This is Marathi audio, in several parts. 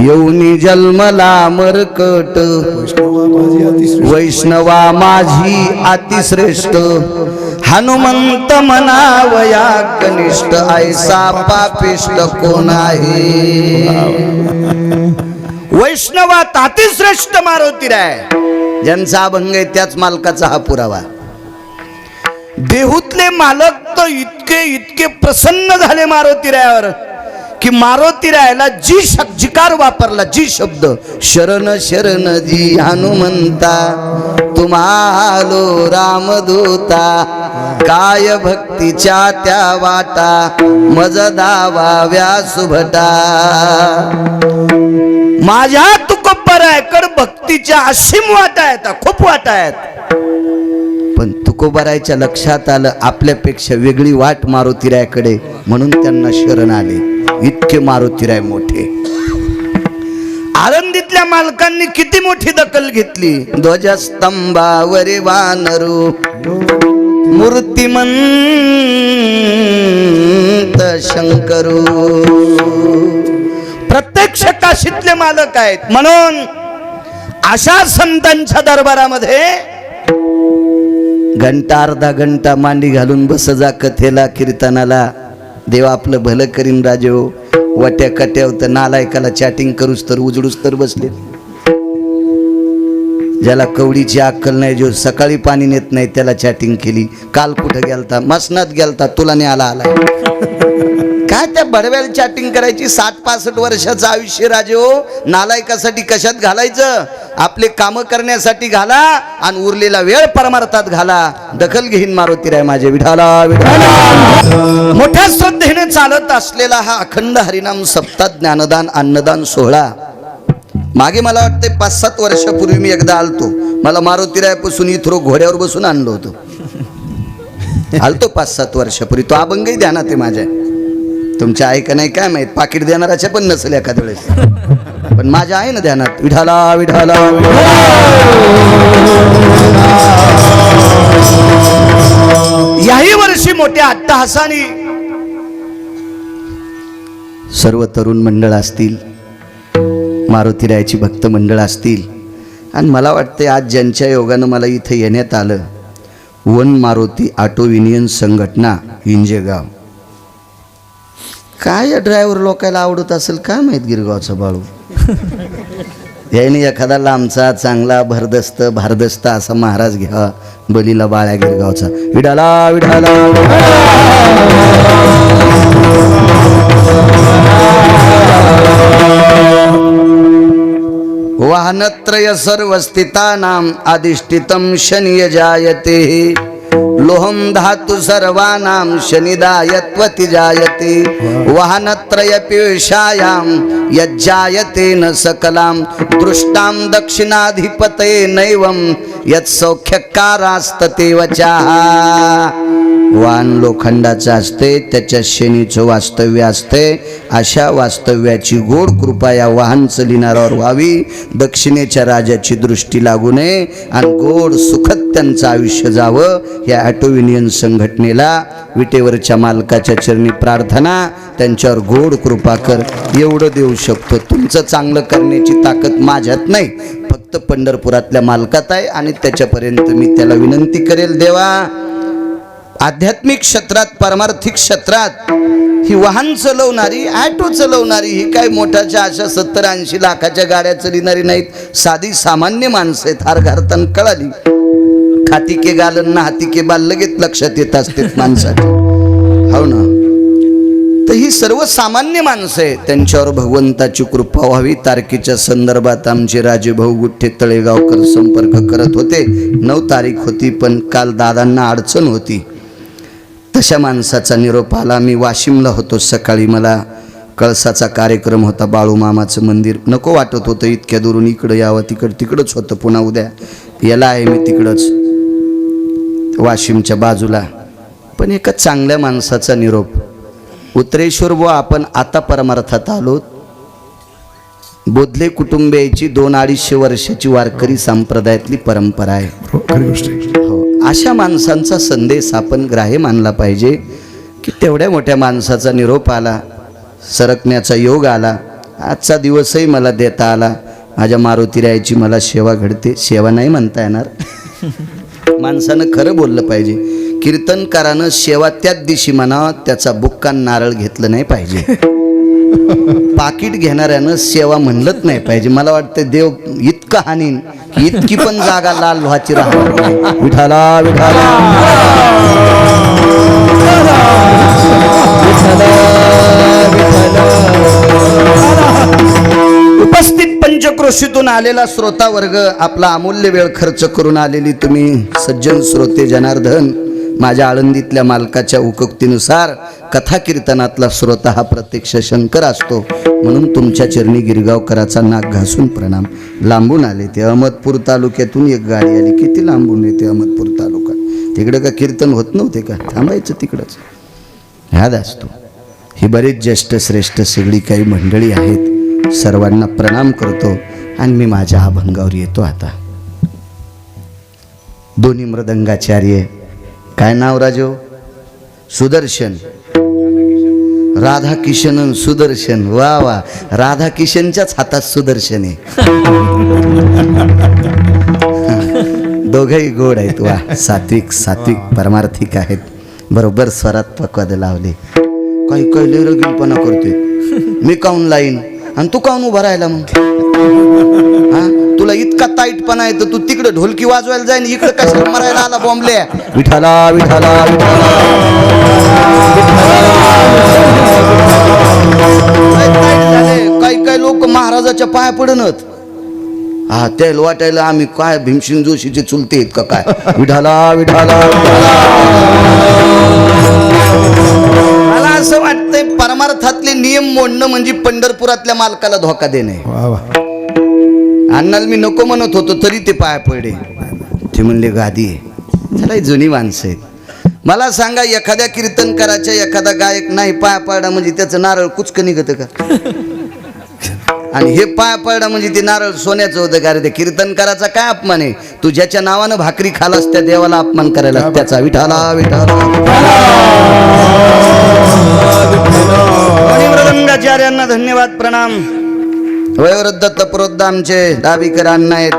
येऊनी जन्मला मरकट वैष्णवा माझी अतिश्रेष्ठ हनुमंत म्हणावया कनिष्ठ ऐसा पापिष्ट कोण आहे वैष्णवात अतिश्रेष्ठ मारुतीराय ज्यांचा अभंग आहे त्याच मालकाचा हा पुरावा देहूतले मालक तर इतके प्रसन्न झाले मारुतीरायावर की मारुतीरायाला जी जिकार वापरला जी शब्द शरण शरण जी हनुमंता तुम्हालो रामदूता काय भक्तीच्या त्या वाटा मज दावा व्यासुभटा माझ्या तुकोबरायकड भक्तीच्या असीम वाटा आहेत खूप वाटा आहेत पण तुकोबरायच्या लक्षात आलं आपल्यापेक्षा वेगळी वाट मारुतीरायाकडे म्हणून त्यांना शरण आले इतके मारुतीराय मोठे आळंदीतल्या मालकांनी किती मोठी दखल घेतली ध्वजस्तंभावरी वानरू मूर्तिमंत शंकरू प्रत्यक्ष काशीतले मालक आहेत म्हणून अशा संतांच्या दरबारामध्ये घंटा अर्धा घंटा मांडी घालून बस जा कथेला कीर्तनाला देव आपलं भलं करीन राजे हो वाट्या कट्या होतं नालायकाला चॅटिंग करूच तर उजडूच तर बसले ज्याला कवडीची अक्कल नाही जो सकाळी पाणी नेत नाही त्याला चॅटिंग केली काल कुठं गेलता मसनात गेलता तुला नाही आला काय त्या बडव्याला चॅटिंग करायची 60-65 वर्षाचं आयुष्य राजे हो नालायकासाठी कशात घालायचं आपले काम करण्यासाठी घाला आणि उरलेला वेळ परमार्थात घाला दखल घेईन मारुतीराय माझे विठाला विठाला मोठ्या श्रद्धेने चालत असलेला हा अखंड हरिनाम सप्ताह ज्ञानदान अन्नदान सोहळा मागे मला वाटते 5-7 वर्षापूर्वी मी एकदा आलतो मला मारुतीरायापासून इथरो घोड्यावर बसून आणलो होतो आलतो 5-7 वर्षापूर्वी तो अभंगही ध्यानात आहे माझ्या तुमच्या आहे का नाही काय माहित पाकिट देणाराच्या पण नसेल एखाद्या वेळेस पण माझ्या आहे ना ध्यानात विठाला विठाला याही वर्षी मोठ्या अट्टहासाने सर्व तरुण मंडळ असतील मारुतीरायाची भक्त मंडळ असतील आणि मला वाटते आज ज्यांच्या योगानं मला इथे येण्यात आलं वन मारुती ऑटो युनियन संघटना हिंजेगाव काय या ड्रायव्हर लोकांना आवडत असेल काय माहित गिरगावचा बाळू याने एखादा लांबचा चांगला भरदस्त भारदस्त असा महाराज घ्यावा बलीला बाळ्या गिरगावचा विडाला विडाला वाहनत्रय सर्वस्थितानां अधिष्ठितं शनि जायते लोहम धातु सर्वानां शनिदायत्वति जायते वाहनत्रय पीयूषायां यज्जायते न सकलां दृष्टां दक्षिणाधिपतये नैवं यत्सौख्यकारास्ततेव चाह वाहन लोखंडाचं असते त्याच्या शनीचं वास्तव्य असते अशा वास्तव्याची गोड कृपा या वाहन चलिणाऱ्यावर व्हावी दक्षिणेच्या राजाची दृष्टी लागू नये आणि गोड सुखद त्यांचं आयुष्य जावं या ऑटो युनियन संघटनेला विटेवरच्या मालकाच्या चरणी प्रार्थना त्यांच्यावर गोड कृपा कर एवढं देऊ शकतो तुमचं चांगलं करण्याची ताकद माझ्यात नाही फक्त पंढरपुरातल्या मालकात आहे आणि त्याच्यापर्यंत मी त्याला विनंती करेल देवा आध्यात्मिक क्षेत्रात परमार्थिक क्षेत्रात ही वाहन चालवणारी ऑटो चालवणारी ही काय मोठ्याच्या अशा 70-80 लाखाच्या गाड्या चालविणारी नाहीत साधी सामान्य माणसं आहेत हार घालताना कळाली खाती के गालन ना हाती के बाल लगेच लक्षात येत असते माणसाची हो ना तर ही सर्व सामान्य माणसं आहे त्यांच्यावर भगवंताची कृपा व्हावी तारखेच्या संदर्भात आमचे राजेभाऊ गुठ्ठे तळेगावकर संपर्क करत होते 9 तारीख होती पण काल दादांना अडचण होती तशा माणसाचा निरोप आला मी वाशिमला होतो सकाळी मला कळसाचा कार्यक्रम होता बाळू मामाचं मंदिर नको वाटत होतं इतक्या दुरून इकडं यावं तिकडंच होतं पुन्हा उद्या याला आहे मी तिकडंच वाशिमच्या बाजूला पण एका चांगल्या माणसाचा निरोप उत्तरेश्वर बुवा आपण आता परमार्थात आलो बोधले कुटुंबियाची 200-250 वर्षाची वारकरी संप्रदायातली परंपरा आहे हो अशा माणसांचा संदेश आपण ग्राह्य मानला पाहिजे की तेवढ्या मोठ्या माणसाचा निरोप आला सरकण्याचा योग आला आजचा दिवसही मला देता आला. माझ्या मारुतीरायाची मला सेवा घडते. सेवा नाही म्हणता येणार, माणसानं खरं बोललं पाहिजे. कीर्तनकारानं सेवा त्याच दिवशी म्हणावं, त्याचा बुक्का नारळ घेतलं नाही पाहिजे. पाकिट घेणाऱ्यानं सेवा म्हणलंच नाही पाहिजे. मला वाटतं देव इतकं हानीन की इतकी पण जागा लाल व्हायची राहणार नाही. विठाला विठाला उपस्थित पंचक्रोशीतून आलेला श्रोता वर्ग, आपला अमूल्य वेळ खर्च करून आलेली तुम्ही सज्जन श्रोते जनार्दन, माझ्या आळंदीतल्या मालकाच्या उक्तीनुसार कथा कीर्तनातला श्रोता हा प्रत्यक्ष शंकर असतो. म्हणून तुमच्या चरणी गिरगावकराचा नाक घासून प्रणाम. लांबून आले ते अहमदपूर तालुक्यातून एक गाडी आली. किती लांबून येते अहमदपूर तालुका. तिकडं का कीर्तन होत नव्हते का? थांबायचं तिकडंच. ह्याद असतो. ही बरेच ज्येष्ठ श्रेष्ठ सगळी काही मंडळी आहेत. सर्वांना प्रणाम करतो आणि मी माझ्या अभंगावर येतो. आता दोन्ही मृदंगाचार्य, काय नाव राजो? सुदर्शन, राधा किशन सुदर्शन. वा वा, राधा किशनच्याच हातात सुदर्शन आहे. दोघंही गोड आहेत. वा, सात्विक सात्विक परमार्थिक आहेत. बरोबर स्वरात पक्वाद लावले. काही काही लेरगीलपणा करते. मी काऊन लाईन आणि तू काऊन उभा राहिला मग? हा, तुला इतका ताईटपणा आहे तर तू तिकडे ढोलकी वाजवायला जाईन, इकडे कशाला मरायला आला बॉम्बले? विठाला विठाला काही काही लोक महाराजाच्या पाया पडणत. हा, त्याला वाटायला आम्ही काय भीमसेन जोशीचे चुलते आहेत का काय? विठाला विठाला. मला असं वाटतंय परमार्थातले नियम मोडणं म्हणजे पंढरपुरातल्या मालकाला धोका देणे. अण्णाला मी नको म्हणत होतो तरी ते पाया पडले. ते म्हणले गादी आहे. त्याला जुनी माणसं आहेत. मला सांगा, एखाद्या कीर्तनकाराच्या एखादा गायक नाही पाया पडला म्हणजे त्याचं नारळ कुचकं निघतं का? आणि हे पाया पडला म्हणजे ते नारळ सोन्याचं होतं का रे? ते कीर्तनकाराचा काय अपमान आहे? तू ज्याच्या नावानं भाकरी खालास त्या देवाला अपमान करायला त्याचा. विठाला विठाला. मृदंगाचार्यांना धन्यवाद प्रणाम. वयोवृद्ध तपरोद्ध आमचे दाबीकर अण्णा आहेत.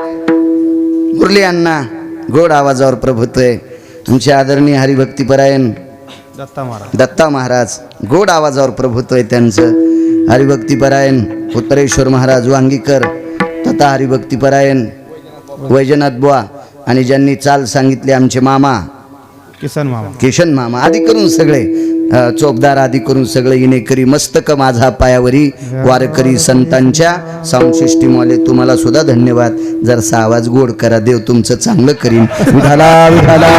मुरली अण्णा, गोड आवाजावर प्रभुत्व आहे. तुमचे आदरणीय हरिभक्तीपरायण दत्ता महाराज, गोड आवाजावर प्रभुत्व आहे त्यांचं. हरिभक्तीपरायण उत्तरेश्वर महाराज वांगीकर तथा हरिभक्तीपरायण वैजनाथ बुवा, आणि ज्यांनी चाल सांगितली आमचे मामा किशन मामा आदी करून सगळे चोपदार आदी करून सगळे इनेकरी मस्तक माझा पायावरी वारकरी संतांच्या साऊंड सिस्टीमवाले तुम्हाला सुद्धा धन्यवाद. जरसा आवाज गोड करा, देव तुमचं चांगलं करीन. विठाला विठाला.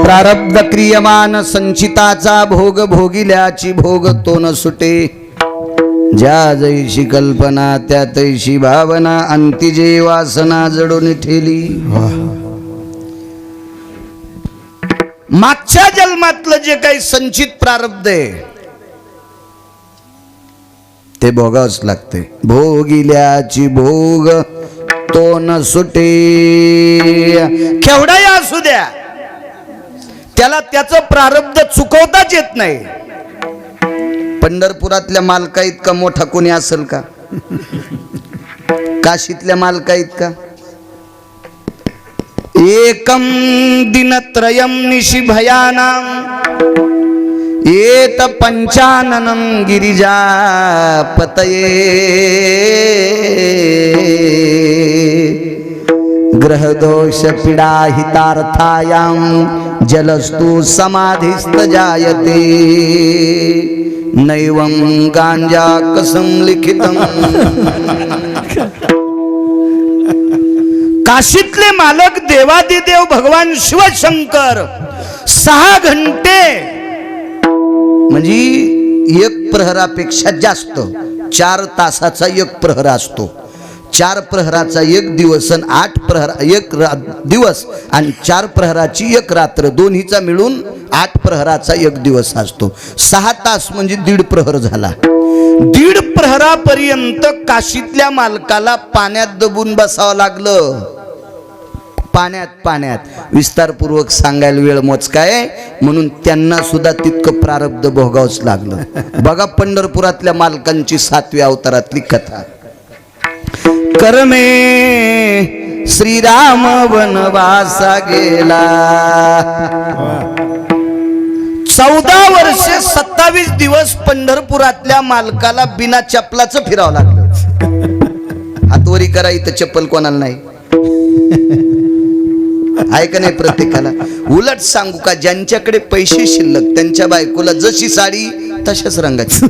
प्रारब्ध क्रियमान संचिताचा भोग भोगिल्याची भोग तो न सुटे. ज्या जैशी कल्पना त्या तैशी भावना, अंती जे वासना जडून ठेली. मागच्या जन्मातलं जे काही संचित प्रारब्ध आहे ते भोगावंच लागते. भोगिल्याची भोग तो न सुटे. केवढाही असू द्या, त्याला त्याचं प्रारब्ध चुकवताच येत नाही. पंढरपुरातल्या मालका इतका मोठा कोणी असेल का? काशीतल्या मालका इतका? एकम दिनत्रयम निशि भयानाम येत पंचाननम गिरिजा पतये. ग्रहदोष पीडा हितार्थायाम जलस्तु समाधिस्त जायते. नैवं गांजा कसम लिखितम. काशीतले मालक देवादिदेव भगवान शिवशंकर 6 घंटे म्हणजे एक प्रहरापेक्षा जास्त 4 तासाचा एक प्रहर असतो. 4 प्रहराचा एक दिवस आणि 8 प्रहर एक दिवस आणि 4 प्रहराची एक रात्र, दोन्हीचा मिळून 8 प्रहराचा एक दिवस असतो. 6 तास म्हणजे 1.5 प्रहर झाला. 1.5 प्रहरापर्यंत काशीतल्या मालकाला पाण्यात दबून बसावं लागलं. पाण्यात विस्तारपूर्वक सांगायला वेळ मोजकाय, म्हणून त्यांना सुद्धा तितकं प्रारब्ध भोगावंच लागलं. बघा पंढरपुरातल्या मालकांची 7व्या अवतारातली कथा. कर्मे श्रीराम वनवासा गेला, 14 वर्षे 27 दिवस पंढरपुरातल्या मालकाला बिना चपलाचं फिरावं लागलं. हातवरी करा, इथं चप्पल कोणाला नाही आहे का नाही प्रत्येकाला. उलट सांगू का, ज्यांच्याकडे पैसे शिल्लक त्यांच्या बायकोला जशी साडी तशाच रंगाची.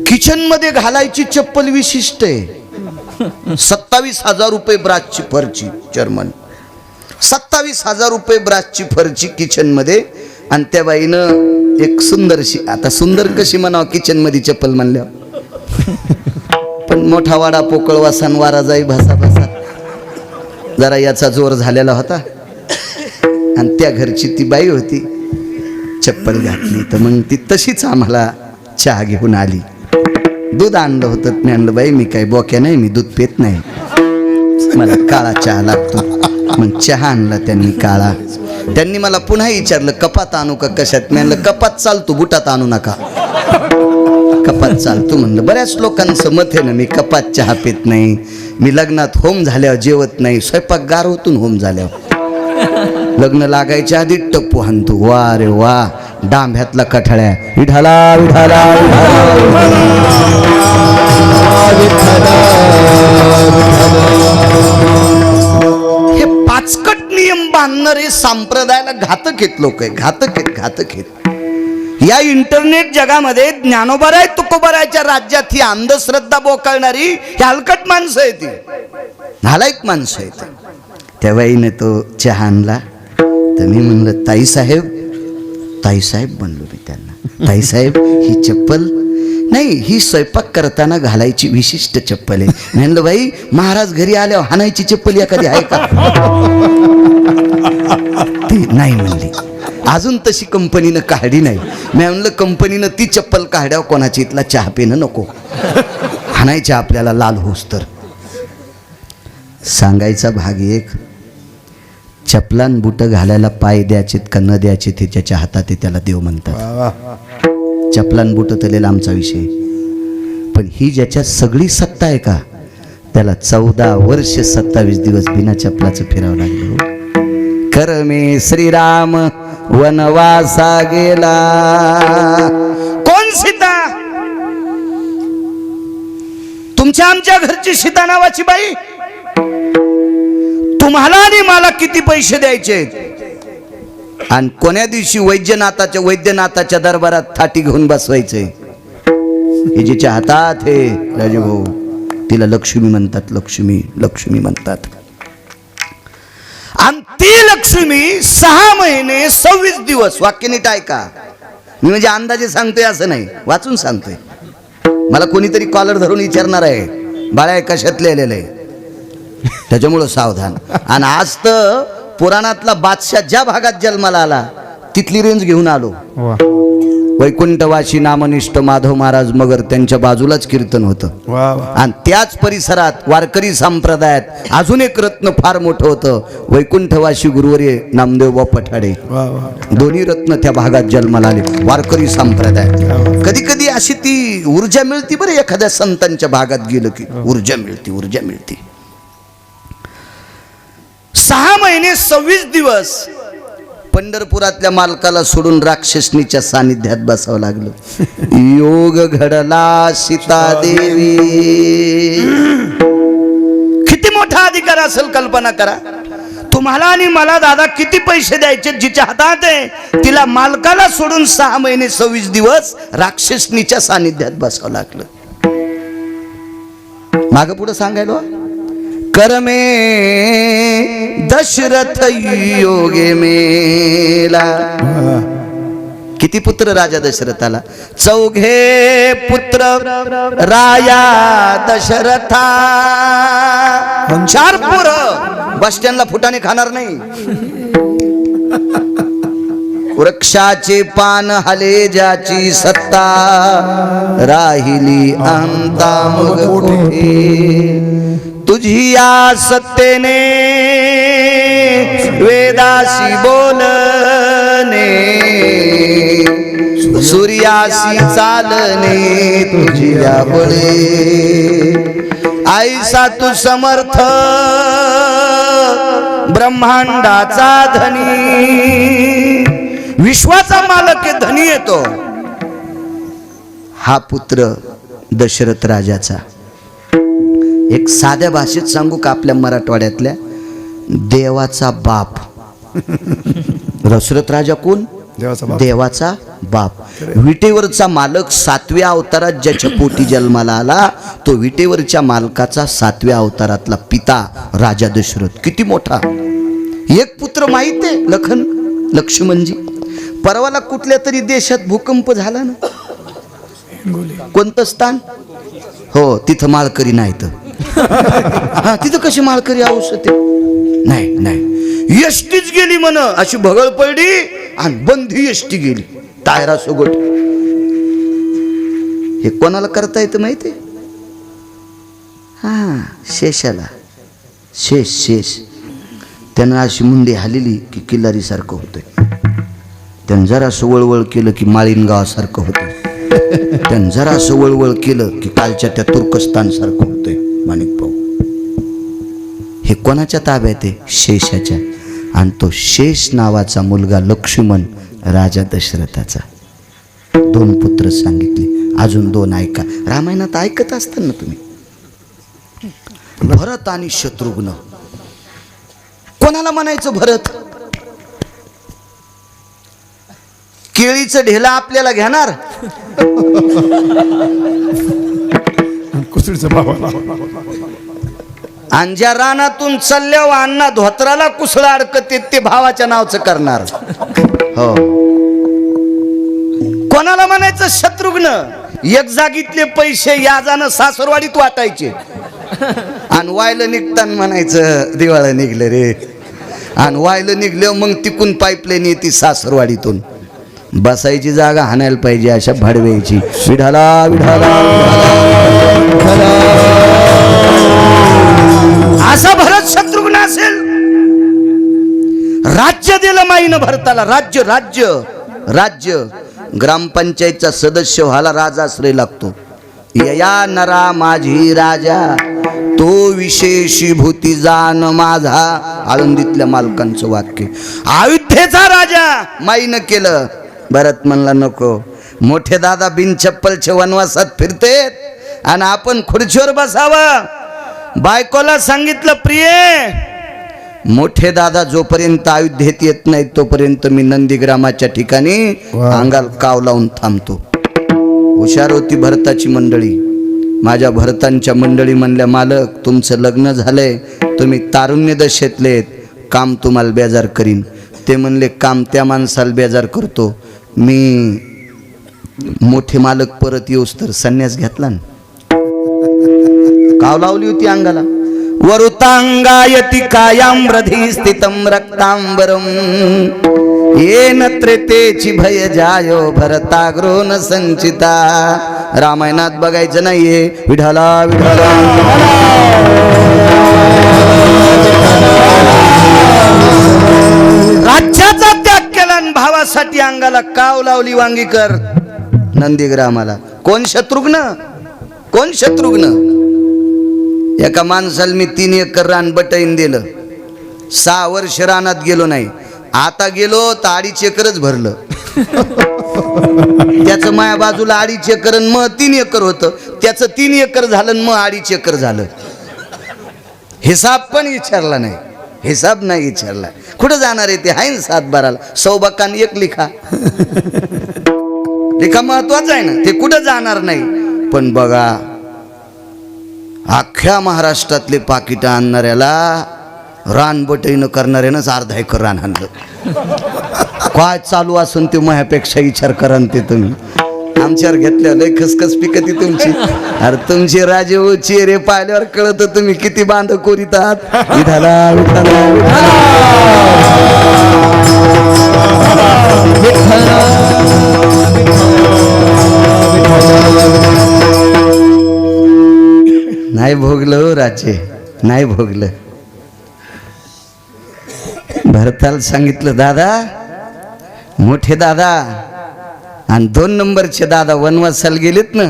किचन मध्ये घालायची चप्पल विशिष्ट आहे. 27,000 रुपये ब्रासची फरची, जर्मन 27,000 रुपये ब्रासची फरची किचन मध्ये. आणि त्या बाईनं एक सुंदरशी, आता सुंदर कशी म्हणावं किचन मध्ये चप्पल म्हणल्यावर, पण मोठा वाडा पोकळ वासान वारा जाई भासा भासा जरा याचा जोर झालेला होता. आणि त्या घरची ती बाई होती, चप्पल घातली तर मग ती तशीच आम्हाला चहा घेऊन आली. दूध आणलं होतं, मी आणलं बाई मी काही बोक्या नाही, मी दूध पित नाही, मला काळा चहा लागतो. मग चहा आणला त्यांनी काळा. त्यांनी मला पुन्हा विचारलं कपात आणू का कशात, मी म्हणलं कपात चालतो, बुटात आणू नका. कपात चालतो म्हणलं. बऱ्याच लोकांचं मत आहे ना, मी कपात चहा पित नाही, मी लग्नात होम झाल्यावर जेवत नाही, स्वयंपाक गार होतून होम झाल्यावर, लग्न लागायच्या आधी टप्पू हाणतो. वा रे वा, डांब्यातला कठाळ्या विठाला विठाला हे पाचकट नियम बांधणारे संप्रदायाला घातक आहेत लोक, घातक आहेत. या इंटरनेट जगामध्ये ज्ञानोबाराय तुकोबारायच्या राज्यात ही अंधश्रद्धा बोकाळणारी ही हलकट माणसं आहेत, नालायक माणसं आहेत. त्या बाईने तो चहा आणला तर मी म्हणलं ताईसाहेब म्हणलो मी त्यांना, ताईसाहेब ही चप्पल नाही, ही स्वयंपाक करताना घालायची विशिष्ट चप्पल आहे. म्हणलं बाई महाराज घरी आल्यावर हाणायची चप्पल एखादी आहे का. ती नाही म्हणली, अजून तशी कंपनीनं काढली नाही. मी म्हणलं कंपनीनं ती चप्पल काढ्यावर कोणाची इथला चहा पिणं नको, हाणायच्या आपल्याला लाल होस तर. सांगायचा भाग एक, चपलान बुट घालायला पाय द्यायचेत का न द्यायचे ते ज्याच्या हातात आहे त्याला देव म्हणतात. चपलान बुट तलेला आमचा विषय, पण ही ज्याच्यात सगळी सत्ता आहे का त्याला 14 वर्ष 27 दिवस बिना चपलाचं फिरावं लागलं. कर्मे श्रीराम वनवासा गेला. कोण सीता? तुमच्या आमच्या घरची सीता नावाची बाई. तुम्हाला आणि मला किती पैसे द्यायचे, आणि कोण्या दिवशी वैद्यनाथाच्या दरबारात थाटी घेऊन बसवायचे. हे जिच्या हातात हे राजभाऊ, तिला लक्ष्मी म्हणतात, लक्ष्मी म्हणतात. आणि ती लक्ष्मी 6 महिने 26 दिवस, वाक्य नीट ऐका, मी म्हणजे अंदाजे सांगतोय असं नाही, वाचून सांगतोय. मला कोणीतरी कॉलर धरून विचारणार आहे बाळा कशात लिहिलेलं आहे, त्याच्यामुळं सावधान. आणि आज तर पुराणातला बादशाह ज्या भागात जन्माला आला तिथली रेंज घेऊन आलो. वैकुंठवासी नामनिष्ठ माधव महाराज मगर त्यांच्या बाजूलाच कीर्तन होतं. आणि त्याच परिसरात वारकरी संप्रदायात अजून एक रत्न फार मोठं होतं, वैकुंठवासी गुरुवर्य नामदेव पठाडे. दोन्ही रत्न त्या भागात जन्माला आले वारकरी संप्रदायात. कधी कधी अशी ती ऊर्जा मिळती बरं, एखाद्या संतांच्या भागात गेलं की ऊर्जा मिळती. 6 महिने 26 दिवस पंढरपुरातल्या मालकाला सोडून राक्षसनीच्या सानिध्यात बसावं लागलं. योग घडला सीता देवी. किती मोठा अधिकार असेल कल्पना करा. तुम्हाला आणि मला दादा किती पैसे द्यायचे, जिच्या हातात आहे तिला मालकाला सोडून 6 महिने 26 दिवस राक्षसनीच्या सानिध्यात बसावं लागलं. माग पुढे सांगायला, कर्मे दशरथ योगे मेला. किती पुत्र राजा दशरथाला? 4 पुत्र राया दशरथा. 4 पोरं. बस स्टँडला फुटाने खाणार नाही. वृक्षाचे पान हले ज्याची सत्ता, राहिली अहंता मग कुठे. तुझी या सत्तेने वेदासी बोलणे, सूर्यासी चालणे तुझी या बळे. ऐसा तू समर्थ ब्रह्मांडाचा धनी, विश्वाचा मालक आहे, धनी येतो. हा पुत्र दशरथ राजाचा. एक साध्या भाषेत सांगू का आपल्या मराठवाड्यातल्या, देवाचा बाप. दशरथ राजा कोण? देवाचा बाप. विटेवरचा मालक, 7व्या अवतारात ज्याच्या पोटी जन्माला आला तो विटेवरच्या मालकाचा 7व्या अवतारातला पिता राजा दशरथ. किती मोठा. एक पुत्र माहित आहे, लक्ष्मणजी. परवाला कुठल्या तरी देशात भूकंप झाला ना, कोणतं स्थान? हो, तिथं माळकरी नाहीत. तिथं कशी माळकरी औषध? नाही नाही, एसटीच गेली म्हण, अशी भगळ पडली आणि बंधी एसटी गेली टायरा सोबत. हे कोणाला करता येतं माहितीये? हा, शेषाला. शेष त्यानं अशी मुंडी हालेली की किल्लारी सारखं होतंय. त्यानं जरा असं वळवळ केलं की माळीन गावासारखं होतंय. त्यानं जरा असं वळवळ केलं की कालच्या त्या तुर्कस्तान सारखं होतंय. माणिक भाऊ, हे कोणाच्या ताब्यात आहे? शेषाच्या. आणि तो शेष नावाचा मुलगा लक्ष्मण राजा दशरथाचा. 2 पुत्र सांगितले, अजून 2 ऐका. रामायणात ऐकत असताना ना तुम्ही. भरत आणि शत्रुघ्न. कोणाला म्हणायचं भरत? केळीचं ढेला आपल्याला घेणार, आणि ज्या रानातून चालल्यावर अण्णा धोत्राला कुसळ अडकत ते भावाच्या नावचं करणार. हो. कोणाला म्हणायचं? शत्रुघ्न. एक जागीतले पैसे याजानं सासरवाडीत वाटायचे आणि वायलं निघताना म्हणायचं दिवाळं निघलं रे. आणि वायलं निघलं मग तिकून पाईपलाईन येते सासरवाडीतून. बसायची जागा हाणायला पाहिजे अशा भाडव्याची. विढाला विढाला असा भरत शत्रुघ्न असेल. राज्य दिलं माईनं भरताला. राज्य राज्य राज्य. ग्रामपंचायतचा सदस्य व्हायला राजाश्रय लागतो. यया नरा माझी राजा, तो विशेषीभूती जाण माझा. आळंदीतल्या मालकांचं वाक्य. अयोध्येचा राजा माईनं केलं. भरत म्हणला नको. मोठे दादा बिन चप्पलच्या वनवासात फिरतेत आणि आपण खुर्चीवर बसावं. बायकोला सांगितलं, प्रिय मोठे दादा जोपर्यंत अयोध्येत येत नाही तोपर्यंत मी नंदीग्रामाच्या ठिकाणी अंगाल काव लावून थांबतो. हुशार होती भरताची मंडळी. माझ्या भरतांच्या मंडळी म्हणल्या, मालक तुमचं लग्न झालंय, तुम्ही तारुण्य दशेतलेत, काम तुम्हाला बेजार करीन. ते म्हणले, काम त्या माणसाला बेजार करतो. मी मोठे मालक परत येऊस तर संन्यास घेतला ना. काव लावली होती अंगाला. वरुतांगायति कायाम्रधी स्थितं रक्तांबरम, येन त्रेतेची भय जायो भरताग्रो न संचिता. रामायणात बघायचं नाहीये. विठाला विठाला. राज्याचा त्याग केला आणि भावासाठी अंगाला काव लावली वांगीकर नंदीग्रामाला. कोण? शत्रुघ्न. कोण? शत्रुघ्न. एका माणसाला मी 3 एकर रान बटाईन दिलं. 6 वर्ष रानात गेलो नाही. आता गेलो तर 2.5 एकरच भरलं. त्याचं माया बाजूला 2.5 एकर मग 3 एकर होतं. त्याचं 3 एकर झालं मग 2.5 एकर झालं. हिसाब पण विचारला नाही. हिसाब नाही विचारला. कुठं जाणार आहे ते? आहे ना 7-12ला. 100 बकान 1 लिखा. लिखा महत्वाचं आहे ना. ते कुठं जाणार नाही. पण बघा, अख्ख्या महाराष्ट्रातले पाकिट आणणाऱ्याला रान बटईनं करणाऱ्यानंच 1/2 एकर रान आणलं. काय चालू असून ते माझ्यापेक्षा विचार करा ते तुम्ही. आमच्यावर घेतल्या लय खसखस पिकती तुमची. अरे तुमची राजे ओ चेहरे पाहिल्यावर कळत तुम्ही किती बांध कोरीत आहात. विठाला विठाला विठाला. राजे नाही भोगलं. भरताला सांगितलं दादा, मोठे दादा आणि 2 नंबरचे दादा वनवासाला गेलेत ना,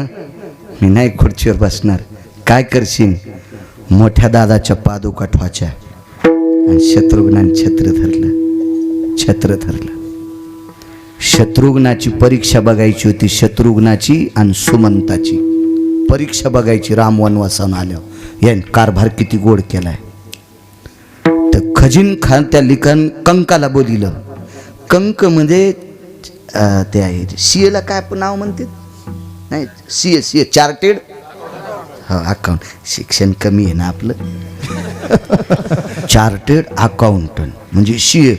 मी नाही खुर्चीवर बसणार. काय करशील? मोठ्या दादाच्या पादुका ठोच्या. आणि शत्रुघ्नाने छत्र धरलं. शत्रुघ्नाची परीक्षा बघायची होती, शत्रुघ्नाची आणि सुमंताची परीक्षा बघायची. राम वनवासानं आल्यावर याने कारभार किती गोड केलाय. तर खजिन खान त्या लिखाण कंकाला बोलिलं. कंक म्हणजे ते आहे सीएला काय नाव म्हणते, नाही सीए चार्टेड अकाउंट. शिक्षण कमी आहे ना आपलं. चार्टेड अकाउंटंट म्हणजे सीए,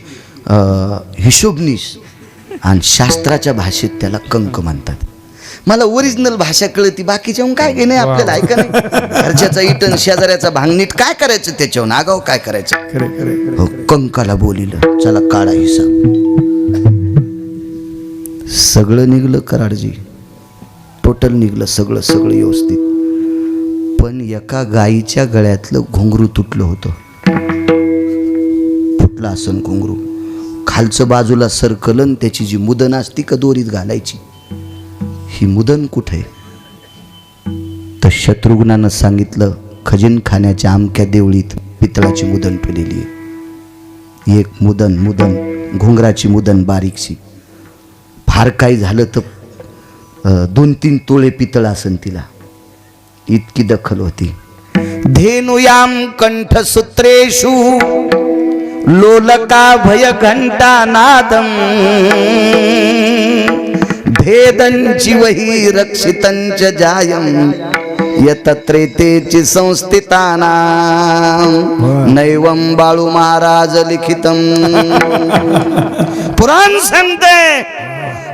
हिशोबनीस. आणि शास्त्राच्या भाषेत त्याला कंक म्हणतात. मला ओरिजिनल भाषा कळती, बाकीच्या काय घेणे आपल्याला ऐका नाही. घरच्याचा इटन शेजाऱ्याचा भांगनीट काय करायचं, त्याच्यावर आगाव काय करायचं. हो, कंकाला बोलिलं, चला काढा हिसाब. सगळं निघलं कराडजी, टोटल निघलं सगळं व्यवस्थित. पण एका गाईच्या गळ्यातलं घुंगरू तुटलं होतं. फुटलं असं घुंगरू, खालचं बाजूला सरकलन. त्याची जी मुदन असती का दोरीत घालायची, ही मुदन कुठे? तर शत्रुघ्नानं सांगितलं, खजिन खाण्याच्या अमक्या देवळीत पितळाची मुदन पेलेली आहे. एक मुदन घुंगराची मुदन बारीकशी. फार काही झालं तर 2-3 तोळे पितळ असन तिला, इतकी दखल होती. धेनुयाम कंठसूत्रेषु लोलका भय घंटा नादम भेदंची वही रक्षितंच जायम यतत्रेतेची संस्थिताना नैवम बाळू महाराज लिखितम. पुराण सांगते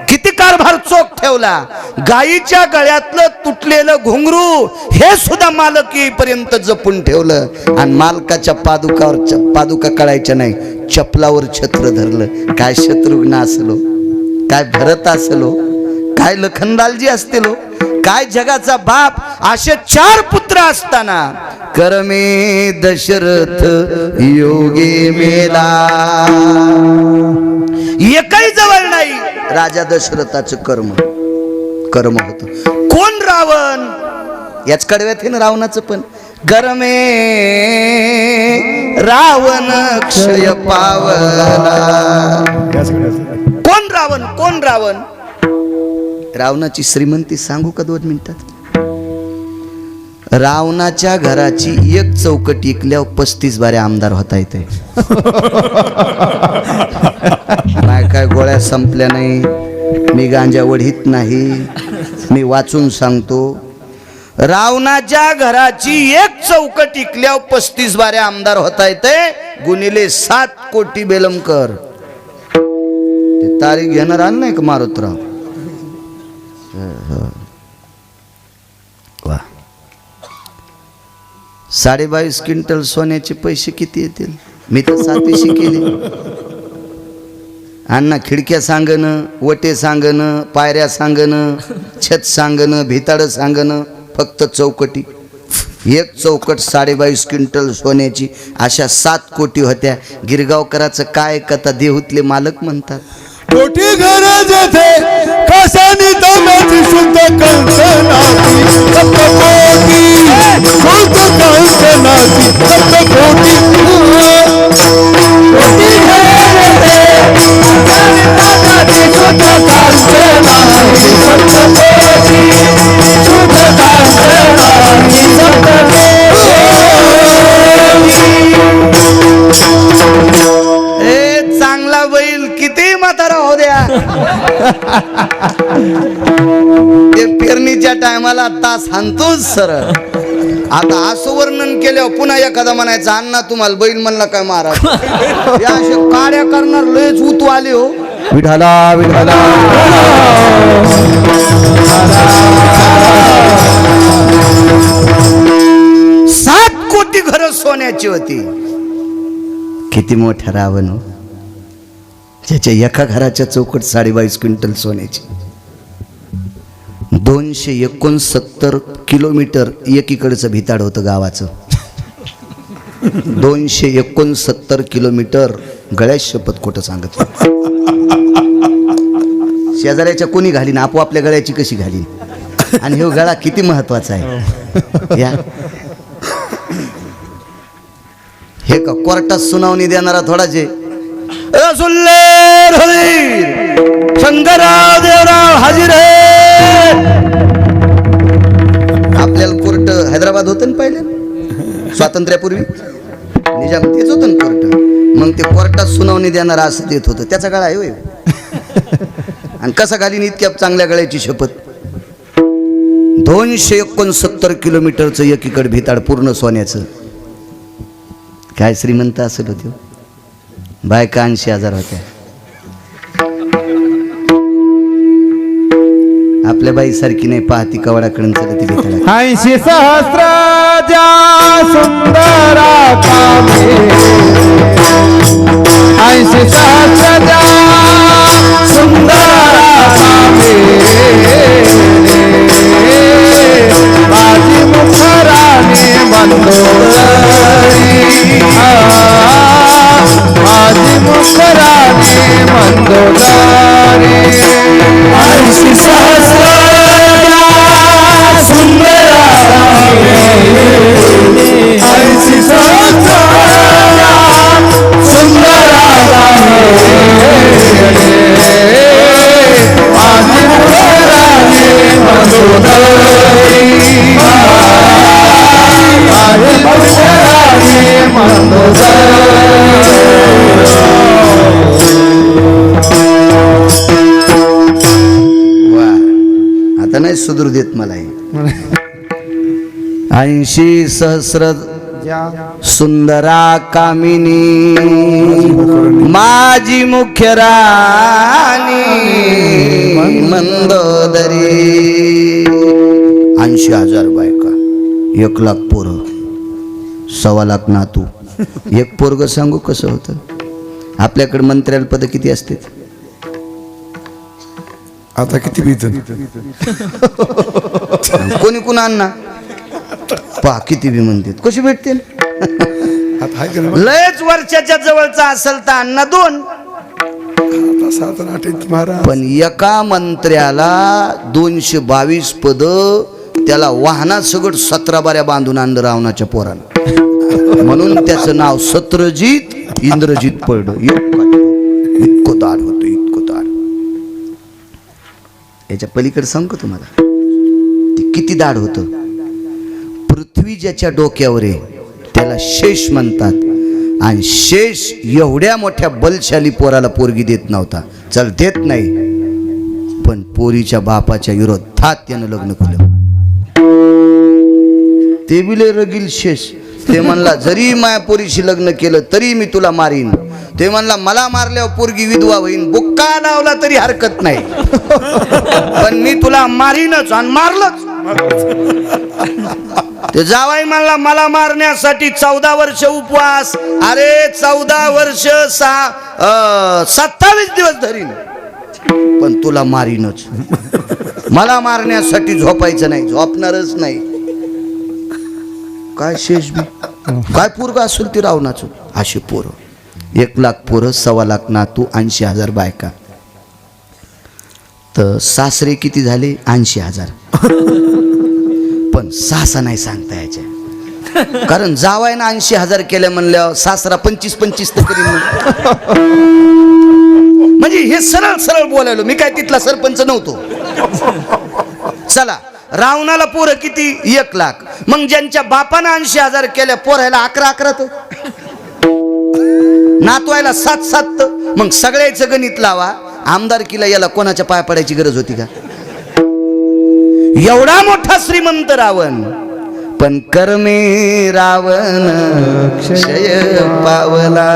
किती कारभार चोख ठेवला. गायीच्या गळ्यातलं तुटलेलं घुंगरू हे सुद्धा मालक येईपर्यंत जपून ठेवलं. आणि मालकाच्या पादुका कळायच्या नाही, चपलावर छत्र धरलं. काय शत्रुघ्न असलो, काय भरत असलो, काय लखनलालजी असतेलो, काय जगाचा बाप. असे 4 पुत्र असताना करमे दशरथ योगे मेला. एकही जवळ नाही. राजा दशरथाचं कर्म होतं. कोण? रावण. याच कडव्यात आहे ना रावणाचं पण. करमे रावण क्षय पावला. कोण रावण? रावणाची श्रीमंती सांगू का 2 मिनिटात? रावणाच्या घराची एक चौकट इकल्यावर 35 बारे आमदार होता येते. काय गोळ्या संपल्या नाही, मी गांजा वढीत नाही, मी वाचून सांगतो. रावणाच्या घराची एक चौकट इकल्यावर 35 बारे आमदार होता येते. गुणिले 7 कोटी बेलमकर. ते तारीख घेणार आण नाही का मारुतराव? वा, 22.5 क्विंटल सोन्याचे पैसे किती येतील? मी तर 700 केले. अण्णा खिडक्या सांगणं, वटे सांगणं, पायऱ्या सांगणं, छत सांगणं, भिताडं सांगणं, फक्त चौकटी. एक चौकट 22.5 क्विंटल सोन्याची. अशा 7 कोटी होत्या. गिरगावकराचं काय कथा देहूतले मालक म्हणतात. कोटी गरज थे कशानी तमाची शुद्ध कंकणाची सप्तकोटी शुद्ध कंकणाची सप्तकोटी. कोटी गरज थे कशानी तमाची शुद्ध कंकणाची सप्तकोटी शुद्ध कंकणाची सप्तकोटी. चांगला बैल किती म्हातारा हो द्या, ते पेरणीच्या टायमाला तास हाणतोच सरळ. आता असं वर्णन केल्यावर पुन्हा एखादा म्हणायचा अण्णा तुम्हाला बैल म्हणला काय महाराज. या अशा काड्या करणार लयच उतू आले हो. विठाला विठाला 7 कोटी घरं सोन्याची होती. किती मोठा रावण हो, ज्याच्या एका घराच्या चौकट 22.5 क्विंटल सोन्याची. 269 किलोमीटर एकीकडचं भिताड होतं गावाचं. 269 किलोमीटर गळ्यात शपथ खोटं सांगत. शेजाऱ्याच्या कोणी घालीन, आपोआपल्या गळ्याची कशी घालीन. आणि हो गळा किती महत्वाचा आहे. या हे का कोर्टात सुनावणी देणारा थोडाचे शंकरराव देवराव हाजीर आहे. आपल्याला कोर्ट हैदराबाद होतं ना पहिले स्वातंत्र्यापूर्वी, निजाम तेच होतं ना कोर्ट. मग ते कोर्टात सुनावणी देणारा असं देत होतं. त्याचा गळा आहे होय. आणि कसा घालीन इतक्या चांगल्या गळ्याची शपथ. 269 किलोमीटरचं एकीकडे भिताड पूर्ण सोन्याचं. काय श्रीमंत असेल होते. बायका 80,000 होत्या. आपल्या बाई सारखी नाही, पाहती कवडाकडून चलती भिताड. 80 सहस्राच्या सुंदरा कामे 80 सहस्राच्या सुंदरा कामे माझी मुखराने मंदोदरी माझी मुखराने मंदोदरी 80 सहस्राच्या सुंदरा ऐसी सहस्राच्या सुंदरा माझी मुखराने मंदोदरी माझी मुखराने मंदोदरी. वा, आता नाही सुधरू देत मला हे. 80 सहस्र सुंदरा कामिनी माझी मुख्य राणी मंदोदरी. 80,000 बायका, 1,00,000 पोरं, 1,25,000 नातू. एक पोरग सांगू कसं होतं. आपल्याकडे मंत्र्याला पद किती असते. आता किती भीत कोणी कोण अन्ना पहा किती बी म्हणतात. कशी भेटते. आता आहे का नाही? लयच वर्षाच्या जवळचा असेल तर अण्णा 2. आता 7 आणि 8 महाराज. पण एका मंत्र्याला 222 पद. त्याला वाहनात सगळं 17 बाऱ्या बांधून आणलं रावणाच्या पोरानं. म्हणून त्याचं नाव सत्रजित इंद्रजित पडलं. इतकं दाढ होतं, इतकं दाढ. याच्या पलीकडे सांगू का तुम्हाला ते किती दाढ होतं. पृथ्वी ज्याच्या डोक्यावर आहे त्याला शेष म्हणतात. आणि शेष एवढ्या मोठ्या बलशाली पोराला पोरगी देत नव्हता. चल देत नाही, पण पोरीच्या बापाच्या विरोधात त्यानं लग्न केलं. ते बिले रगील शेष. ते म्हणला जरी माया पोरीशी लग्न केलं तरी मी तुला मारीन. ते म्हणला मला मारल्यावर पोरगी विधवा होईन. बुक्का लावला तरी हरकत नाही, पण मी तुला मारीनच. आणि मारलंच. ते जावाई म्हणला मला मारण्यासाठी 14 वर्ष उपवास. अरे 14 वर्ष 27 दिवस धरीन, पण तुला मारीनच. मला मारण्यासाठी झोपायचं नाही, झोपणारच नाही. काय शेष बी काय पोरग असेल ते रावणाचं. अशी पोरं 1,00,000 पोरं, 1,25,000 नातू, 80,000 बायका. तर सासरे किती झाले 80,000. पण सासा नाही सांगता यायच्या. कारण जावायना 80,000 केल्या म्हणल्यावर सासरा 25 तर करीन. म्हणजे हे सरळ सरळ बोलायलो. मी काय तिथला सरपंच नव्हतो. चला रावणाला पोरं किती 1,00,000. मग ज्यांच्या बापानं 80,000 केल्या पोरायला 11 तर नातवायला 7 मग सगळ्याचं गणित लावा. आमदारकीला याला कोणाच्या पाय पडायची गरज होती का. एवढा मोठा श्रीमंत रावण, पण कर्मे रावण क्षय पावला.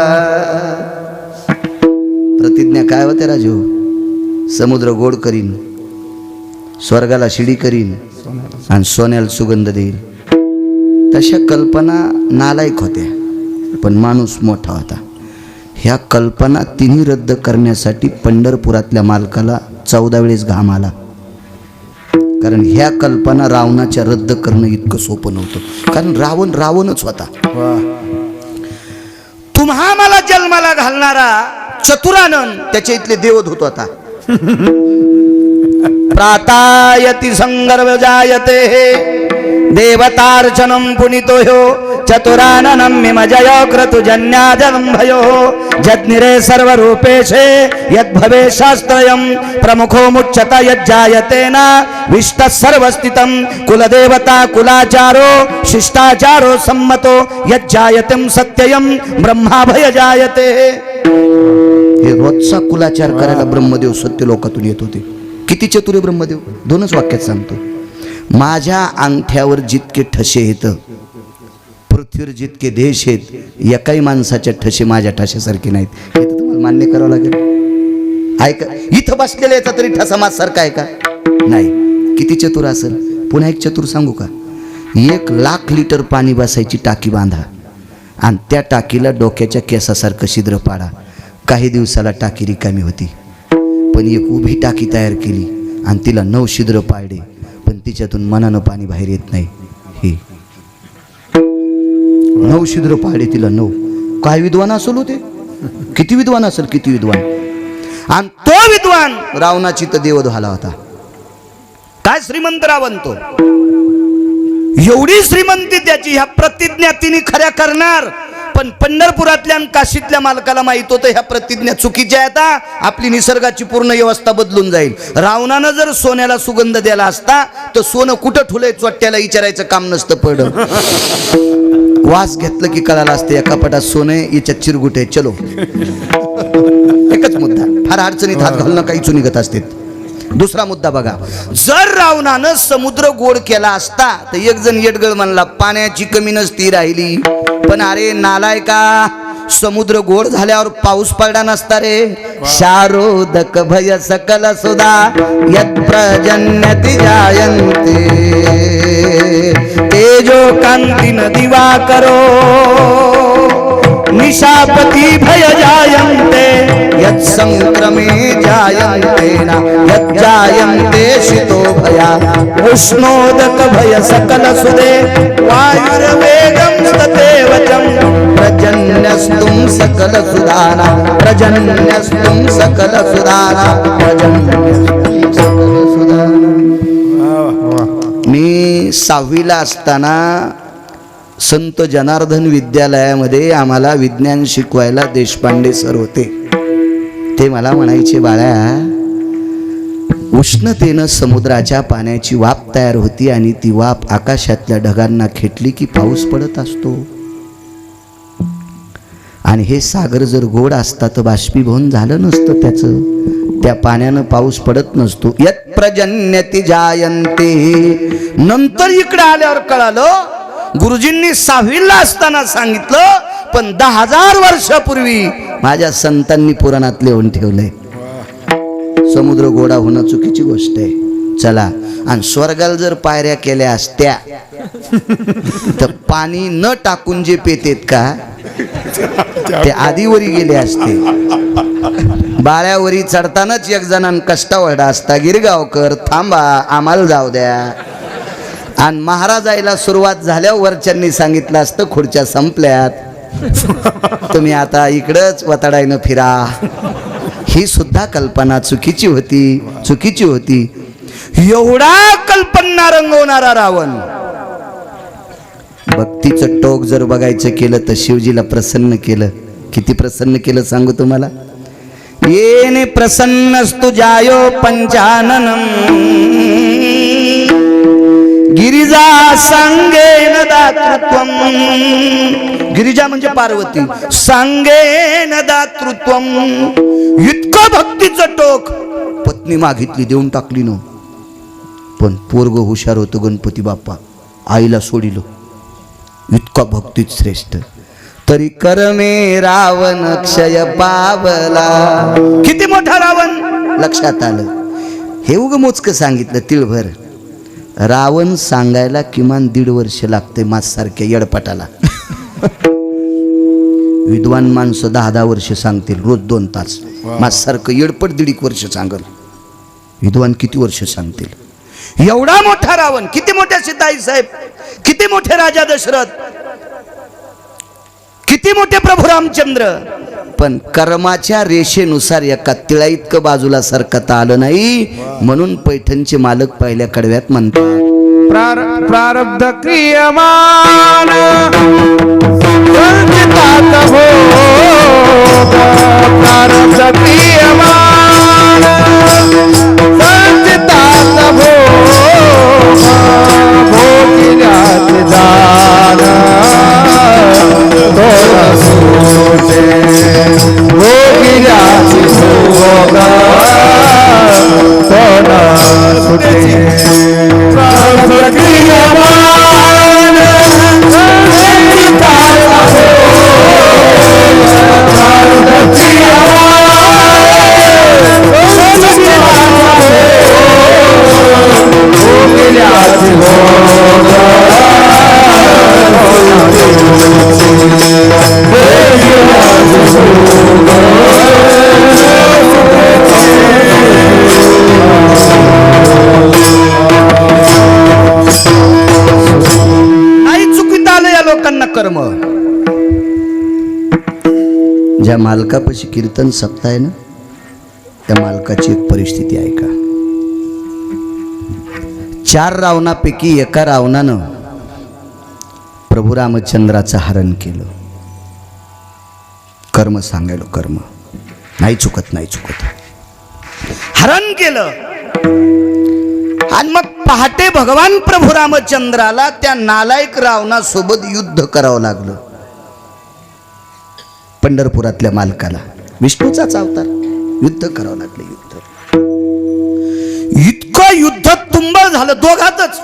प्रतिज्ञा काय होत्या राजू. समुद्र गोड करीन, स्वर्गाला शिडी करीन आणि सोन्याला सुगंध देईल. तशा कल्पना नालायक होत्या, पण माणूस मोठा होता. ह्या कल्पना तिन्ही रद्द करण्यासाठी पंढरपुरातल्या मालकाला 14 वेळेस घाम आला. कारण ह्या कल्पना रावणाच्या रद्द करणं इतकं सोपं नव्हतं. कारण रावण रावणच होता. तुम्हा मला जन्माला घालणारा चतुरानन त्याच्या इथले देवदूत होता. प्रातायति संगर्भ जायते देवतार्चनं पुनितो ह्यो चतुराननं मिमजय क्रतुजन्याजलंभयो जज्ञिरे सर्वरूपेशे यद्भवे शास्त्रयं प्रमुखो मुच्यत यज्जायतेन विष्टः सर्वस्थितं कुलदेवता कुलाचारो शिष्टाचारो सम्मतो यज्जायतं सत्ययं ब्रह्माभय जायते. हे रोजचा कुलाचार करायला ब्रह्मदेव सत्य लोकातून येत होते. किती चतुर आहे ब्रह्मदेव, दोनच वाक्यात सांगतो. माझ्या अंगठ्यावर जितके ठसे आहेत पृथ्वीवर जितके देश आहेत, एकाही माणसाच्या ठसे माझ्या ठशासारखे नाहीत. हे तर तुम्हाला मान्य करावं लागेल. ऐका, इथं बसलेला याचा तरी ठसा माझ्यासारखा आहे का? नाही. किती चतुर असेल. पुन्हा एक चतुर सांगू का? 1,00,000 लिटर पाणी बसायची टाकी बांधा आणि त्या टाकीला डोक्याच्या केसासारखं छिद्र पाडा. काही दिवसाला टाकी रिकामी होती. पण एक उभी टाकी तयार केली आणि तिला 9 छिद्र पाडले, पण तिच्यातून मनानं पाणी बाहेर येत नाही. हे 9 छिद्र पाडले तिला 9. काय विद्वान असेल होते, किती विद्वान असेल, किती विद्वान. आणि तो विद्वान रावणाची तर देव झाला होता. काय श्रीमंत रावण तो. एवढी श्रीमंती त्याची, ह्या प्रतिज्ञा तिने खऱ्या करणार. पण पंढरपुरातल्या आणि काशीतल्या मालकाला माहित होतं ह्या प्रतिज्ञा चुकीच्या आहेत. आपली निसर्गाची पूर्ण व्यवस्था बदलून जाईल. रावणानं जर सोन्याला सुगंध द्यायला असता तर सोनं कुठं ठुलंय चोट्याला विचारायचं काम नसतं पडलं. वास घेतलं की कळालं असतं एका पटात सोने याच्यात चिरगुट आहे. चलो, एकच मुद्दा. फार अडचणीत हात घालणं काही निघत असते. दुसरा मुद्दा बघा. जर रावणानं समुद्र गोड केला असता तर एक जण येडगळ म्हणला पाण्याची कमी नसती राहिली. पण अरे नालायका, समुद्र गोड झाल्यावर पाऊस पडला नसता रे. शारोदक भय सकल सुधा यत् प्रजन्यति जायन्ते तेजो कांतीन दिवा करो निशापति भय जायन्ते यत् संक्रमे जायन्ते न यत् जायन्ते शीतो भया उष्णोदक भय सकल सुदे वायुर्वेगं तदेवचं प्रजन्यस्तुं सकल सुदाना प्रजन्यस्तुं सकल सुदाना प्रजन्यस्तुं सकल सुदाना. मी 6वीला असताना संत जनार्दन विद्यालयामध्ये आम्हाला विज्ञान शिकवायला देशपांडे सर होते. ते मला म्हणायचे, बाळा, उष्णतेनं समुद्राच्या पाण्याची वाफ तयार होती आणि ती वाफ आकाशातल्या ढगांना खेटली की पाऊस पडत असतो. आणि हे सागर जर गोड असता तर बाष्पीभवन झालं नसतं त्याचं. त्या पाण्यानं पाऊस पडत नसतो. यत् प्रजन्यति जायन्ते. नंतर इकडे आल्यावर कळालं, गुरुजींनी 6वीला असताना सांगितलं, पण 10,000 वर्षापूर्वी माझ्या संतांनी पुराणात लिहून ठेवलंय. समुद्र गोडा होणं चुकीची गोष्ट आहे. चला, आणि स्वर्गाला जर पायऱ्या केल्या असत्या तर पाणी न टाकून जे पेतेत का ते आधीवरी गेले असते. बाळ्यावरी चढतानाच एक जणांना कष्टावडा असता, गिरगावकर थांबा आम्हाला जाऊ द्या. आणि महाराजायला सुरुवात झाल्यावर वरच्यांनी सांगितलं असतं खुर्च्या संपल्यात, तुम्ही आता इकडंच वताडायनं फिरा. ही सुद्धा कल्पना चुकीची होती, चुकीची होती. एवढा कल्पना रंगवणारा रावण. भक्तीचं टोक जर बघायचं केलं तर शिवजीला प्रसन्न केलं. किती प्रसन्न केलं सांगू तुम्हाला. येने प्रसन्नस्तु जायो पंचाननम गिरिजा सांगेन दातृत्वम. गिरिजा म्हणजे पार्वती. सांगेन दातृत्वम. इतकं भक्तीचं टोक. पत्नी मागितली देऊन टाकली न. पण पोरग हुशार होतं गणपती बाप्पा, आईला सोडिलं. इतका भक्तीत श्रेष्ठ. तरी करमे रावण क्षय पावला. किती मोठा रावण लक्षात आलं. हे उग मोजकं सांगितलं तिळभर. रावण सांगायला किमान 1.5 वर्ष लागते माझ्यासारख्या येडपटाला. विद्वान माणसं 10-10 वर्ष सांगतील, रोज 2 तास. माझ्यासारखं येडपट 1.5 वर्ष सांगल. विद्वान किती वर्ष सांगतील. एवढा मोठा रावण. किती मोठ्या सीताई साहेब, किती मोठे राजा दशरथ, किती किती मोठे प्रभू रामचंद्र, पण कर्माच्या रेषेनुसार एका तिळा इतकं बाजूला सरकता आलं नाही, म्हणून पैठणचे मालक पहिल्या कडव्यात म्हणतात प्रारब्ध क्रियमान संचितात भोग, प्रारब्ध क्रियमान संचितात भोग, भोगिल्याचे दान थोडा सुटे, भोगिल्याचे भोग थोडा सुटे. प्रारब्ध क्रियमान संचितात भोग, प्रारब्ध नाही चुकीत आलं या लोकांना कर्म. ज्या मालकापाशी कीर्तन सप्ताह ना, त्या मालकाची एक परिस्थिती आहे का. 4 रावणापैकी एका रावणानं प्रभू रामचंद्राचं हरण केलं. कर्म सांगायलो, कर्म नाही चुकत, नाही चुकत. हरण केलं आणि मग पहाटे भगवान प्रभू रामचंद्राला त्या नालायक रावणासोबत युद्ध करावं लागलं. पंढरपुरातल्या मालकाला, विष्णूचाच अवतार, युद्ध करावं लागलं. इतकं युद्ध तुंबळ झालं दोघातच.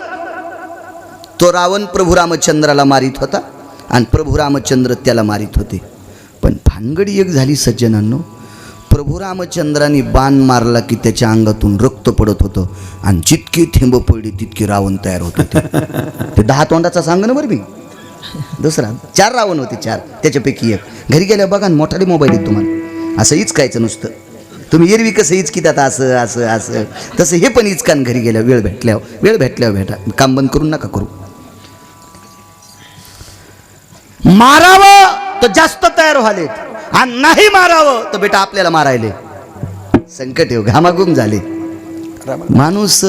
तो रावण प्रभू रामचंद्राला मारित होता आणि प्रभू रामचंद्र त्याला मारित होते. पण भानगड एक झाली सज्जनांनो, प्रभू रामचंद्राने बाण मारला की त्याच्या अंगातून रक्त पडत होतं आणि जितके थेंब पडले तितके रावण तयार होत होते. ते 10 तोंडाचा सांग ना बरं मी. दुसरा 4 रावण होते, 4 त्याच्यापैकी एक. घरी गेल्या बघा, मोठाले मोबाईल आहेत तुम्हाला, असं इचकायचं नुसतं. तुम्ही एरवी कसं इचकितात असं असं असं, तसं हे पण इचकान घरी गेल्या. वेळ भेटल्यावर भेटा, काम बंद करून नका करू. मारावं तर जास्त तयार व्हालेत आणि नाही मारावं तर बेटा आपल्याला मारायले. संकट येऊ, घामाघूम झाले. माणूस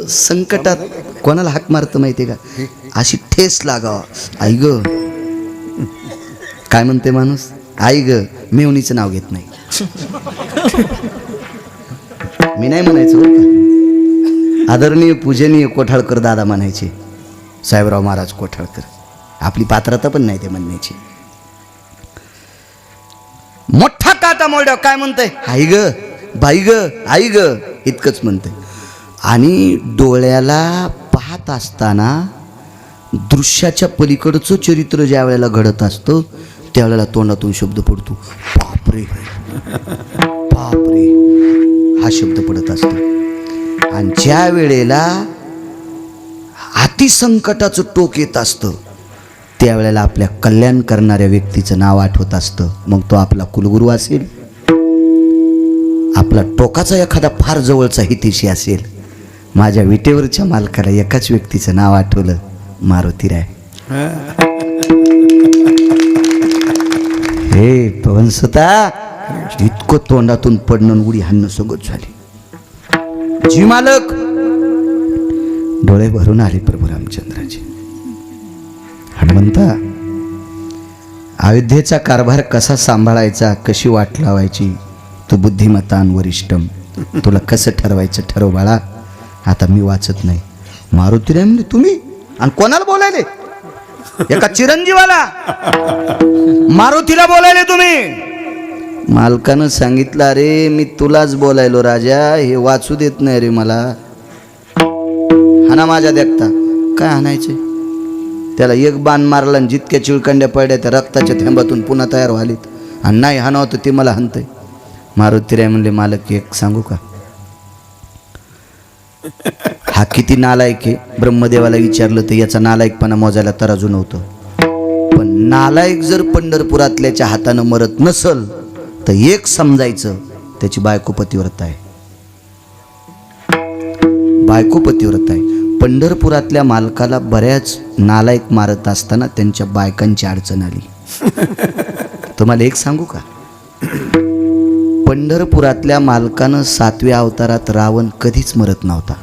संकटात कोणाला हाक मारतं माहिती का, अशी ठेस लागावा. आई ग, काय म्हणते माणूस, आई ग, मेवणीचं नाव घेत नाही. मी नाही म्हणायचो बरं का. आदरणीय पूजनीय कोठाळकर दादा म्हणायचे, साहेबराव महाराज कोठाळकर. आपली पात्रता पण नाही ते म्हणण्याची. मोठा काटा मोडा काय म्हणतंय, आई ग, बाई ग, आई ग, इतकंच म्हणतंय. आणि डोळ्याला पाहत असताना दृश्याच्या पलीकडचं चरित्र ज्या वेळेला घडत असतं त्यावेळेला तोंडातून शब्द पडतो, बापरे बापरे, हा शब्द पडत असतो. आणि ज्या वेळेला अतिसंकटाचं टोक येत असतं त्यावेळेला आपल्या कल्याण करणाऱ्या व्यक्तीचं नाव आठवत असतं. मग तो आपला कुलगुरू असेल, आपला टोकाचा एखादा फार जवळचा हितेशी असेल. माझ्या विटेवरच्या मालकाला एकाच व्यक्तीचं नाव आठवलं, मारुतीराय. हे पवनसुता, इतकं तोंडातून पडणं उडी हाणणं सगळं झाली. जी मालक डोळे भरून आले प्रभू रामचंद्राचे. हनुमंता, अयोध्येचा कारभार कसा सांभाळायचा, कशी वाट लावायची, तू बुद्धिमत्तान वरिष्ठम, तुला कसं ठरवायचं ठरव बाळा. आता मी वाचत नाही. मारुतीराय म्हणजे तुम्ही, आणि कोणाला बोलायले, एका चिरंजीवाला मारुतीला बोलायले तुम्ही. मालकानं सांगितलं, अरे मी तुलाच बोलायलो राजा, हे वाचू देत नाही रे मला. हाना माझ्या देखता. काय हाणायचे, त्याला एक बाण मारला आणि जितक्या चिळकंड्या पडल्या त्या रक्ताच्या थेंबातून पुन्हा तयार व्हालीत. आणि नाही हाणावं तर ते मला हाणतंय. मारुतीराय म्हणले, मालक एक सांगू का, हा किती नालायक आहे. ब्रह्मदेवाला विचारलं तर याचा नालायकपणा मोजायला तराजू नव्हतं. पण नालायक जर पंढरपुरातल्याच्या हातानं मरत नसल तर एक समजायचं, त्याची बायको पतिव्रत आहे. बायको पतिव्रत आहे. पंढरपुरातल्या मालकाला बऱ्याच नालायक मारत असताना त्यांच्या बायकांची अडचण आली. तुम्हाला एक सांगू का, पंढरपुरातल्या मालकानं 7व्या अवतारात रावण कधीच मरत नव्हता.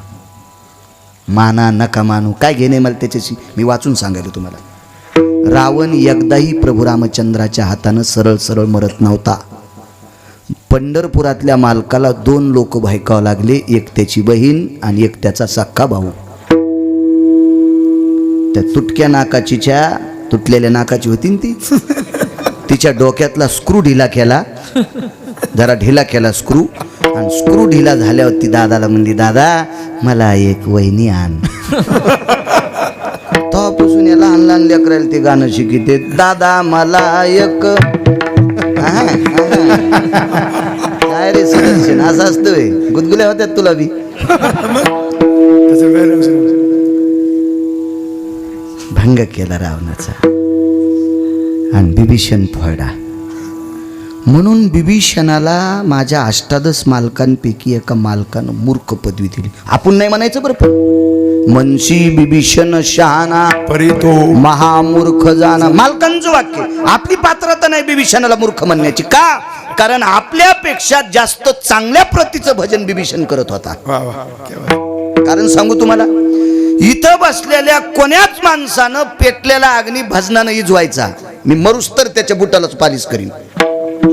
माना नका मानू काय घेणे मला त्याच्याशी, मी वाचून सांगायलो तुम्हाला. रावण एकदाही प्रभू रामचंद्राच्या हातानं सरळ सरळ मरत नव्हता. पंढरपुरातल्या मालकाला 2 लोक भायकावं लागले, एक त्याची बहीण आणि एक त्याचा सक्का भाऊ. त्या तुटक्या नाकाचीच्या तुटलेल्या नाकाची होती ना ती, तिच्या डोक्यातला स्क्रू ढिला केला, जरा ढिला केला स्क्रू, आणि स्क्रू ढिला झाल्यावर ती दादाला म्हणली, दादा मला एक वहिनी आण. तेव्हापासून या लहान लहान लेकरायला ते गाणं शिकिते, दादा मला एक. काय रे सुदर्शन, असं असतोय, गुदगुल्या होत्यात तुला बी. त्याचं वेळ भंग केला रावणाचा आणि बिभीषण फोडा. म्हणून बिभीषणाला माझ्या 18 मालकांपैकी एका मालकानं मूर्ख पदवी दिली. आपण नाही म्हणायचं बरं, पण मनशी बिभीषण शहाणा परी तो महामूर्ख जाणा. मालकांचं वाक्य. आपली पात्रता नाही बिभीषणाला मूर्ख म्हणण्याची. का? कारण आपल्यापेक्षा जास्त चांगल्या प्रतीचं भजन बिभीषण करत होता. वा वा केव्हा. कारण सांगू तुम्हाला, इथं बसलेल्या कोण्याच माणसानं पेटलेला अग्नी भजनानं इजवायचा, मी मरूस तर त्याच्या बुटालाच पालिश करीन,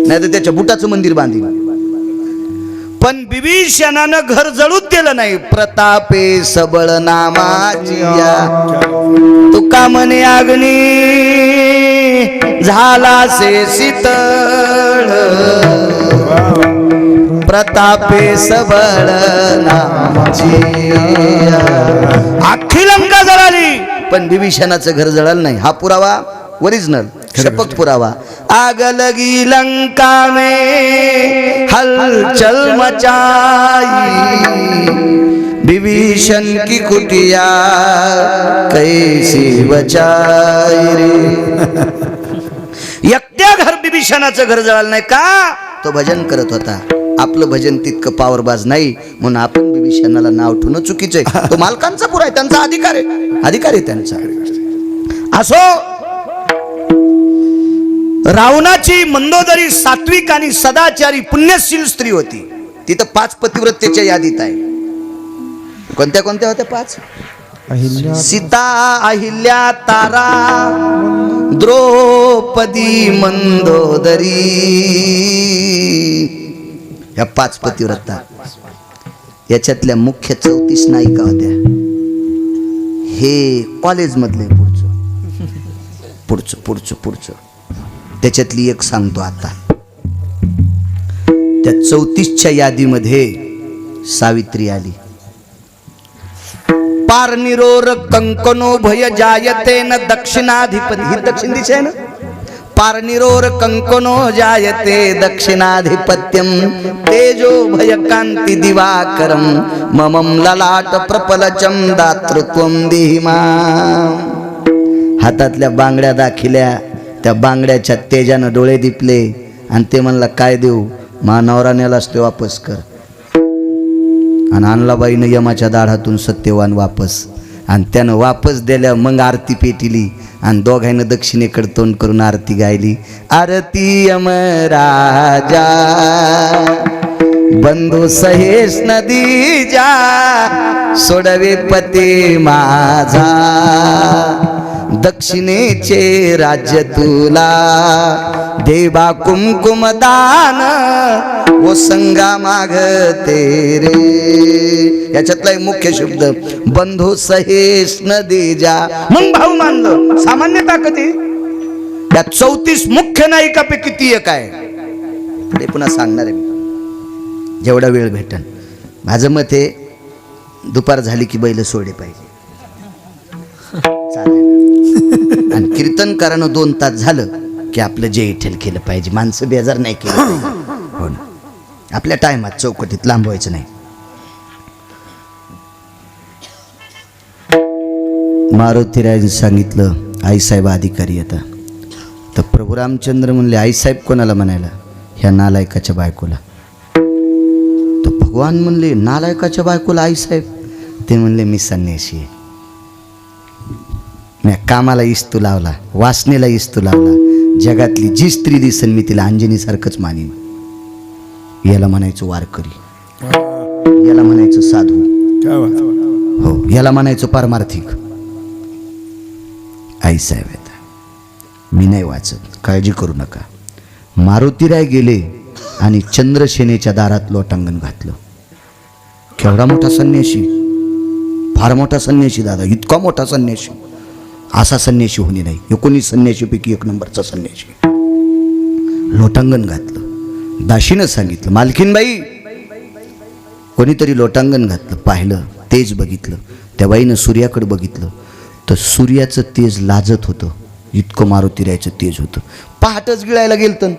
नाही तर त्याच्या बुटाचं मंदिर बांधीन. पण बिभीषणानं घर जळूच दिलं नाही. प्रतापे सबळ नामाची तुका म्हणे अग्नी झाला से शीतळ, प्रतापे सबळ नामाची अख्खी लंका जळाली, पण बिभीषणाचं घर जळालं नाही. हा पुरावा ओरिजिनल शपथ पुरावा. आग लगी लंका में हलचल मचाई, विभीषण की कुटिया कैसी बचाई रे. एकट्या घर विभीषणाचं घर जळालं नाही. का? तो भजन करत होता. आपलं भजन तितकं पावरबाज नाही, म्हणून आपण विभीषणाला नाव ठेवणं चुकीचं आहे. तो मालकांचा पुरा आहे, त्यांचा अधिकार आहे, अधिकार आहे त्यांचा. असो, रावणाची मंदोदरी सात्विक आणि सदाचारी पुण्यशील स्त्री होती. तिथं 5 पतिव्रतेच्या यादीत आहे. कोणत्या कोणत्या होत्या 5? सीता, अहिल्या, तारा, द्रौपदी, मंदोदरी. ह्या 5 पतिव्रता. याच्यातल्या मुख्य 34 नायिका होत्या. हे कॉलेजमधले पुढचं त्याच्यातली एक सांगतो आता. त्या 34च्या यादीमध्ये सावित्री आली. पारनिरोर कंकनो भय जायते न दक्षिणाधिपती. ही दक्षिण दिशा आहे ना. पारनिरोर कंकनो जायते दक्षिणाधिपत्यम, तेजो भय कांती दिवाकरम, ममम ललाट प्रपलचम दातृत्वम देहिमा. हातातल्या बांगड्या दाखिल्या, त्या बांगड्याच्या तेजानं डोळे दिपले, आणि ते म्हणला काय देऊ, मा नवरा नेलास ते वापस कर. आणि आणलाबाईनं यमाच्या दाढातून सत्यवान वापस, आणि त्यानं वापस दिल्या. मग आरती पेटिली आणि दोघांनं दक्षिणेकडे तोंड करून आरती गायली. आरती यमराजा बंधू सहेश नदी जा, सोडवे पते माझा, दक्षिणेचे राज्य तुला, देवा कुमकुम दान ओ संगा मागते रे. याच्यातला एक मुख्य शब्द बंधू सहेश न दे जा. मग भाऊ मानलं, सामान्य ताकद आहे. या 34 मुख्य नायिकापैकी ती एक आहे. पुढे पुन्हा सांगणार आहे जेवढा वेळ भेटन. माझं मत आहे दुपार झाली की बैल सोडे पाहिजे, चालेल. आणि कीर्तन करानं 2 तास झालं की आपलं जे इठेल केलं पाहिजे. माणसं बेजार नाही केलं पाहिजे. हो ना, आपल्या टायमात चौकटीत लांबवायचं नाही. मारुतीराजांनी सांगितलं आईसाहेब अधिकारी येतात. तर प्रभू रामचंद्र म्हणले आईसाहेब कोणाला म्हणायला? ह्या नालायकाच्या बायकोला. तर भगवान म्हणले नालायकाच्या बायकोला आईसाहेब? ते म्हणले मी संन्यासी आहे, मी कामाला इस्तू लावला, वासनेला इस्तू लावला, जगातली जी स्त्री दिसन मी तिला अंजनी सारखंच मानीन. याला म्हणायचं वारकरी, याला म्हणायचं साधू, क्या बात. हो याला म्हणायचं पारमार्थिक. आई साहेब आहेत, मी नाही वाचत, काळजी करू नका. मारुतीराय गेले आणि चंद्रसेनेच्या दारात लोटांगण घातलं. केवढा मोठा संन्यासी, फार मोठा संन्यासी दादा, इतका मोठा संन्यासी. असा संन्यासी होणे नाही, 19 संन्याशीपैकी 1 नंबरचा संन्यासी. लोटांगण घातलं. दाशीनं सांगितलं, मालकीनबाई. कोणीतरी लोटांगण घातलं, पाहिलं, तेज बघितलं. त्या बाईनं सूर्याकडे बघितलं तर सूर्याचं तेज लाजत होतं, इतकं मारुतीरायचं तेज होतं. पहाटच गिळायला गेलतं.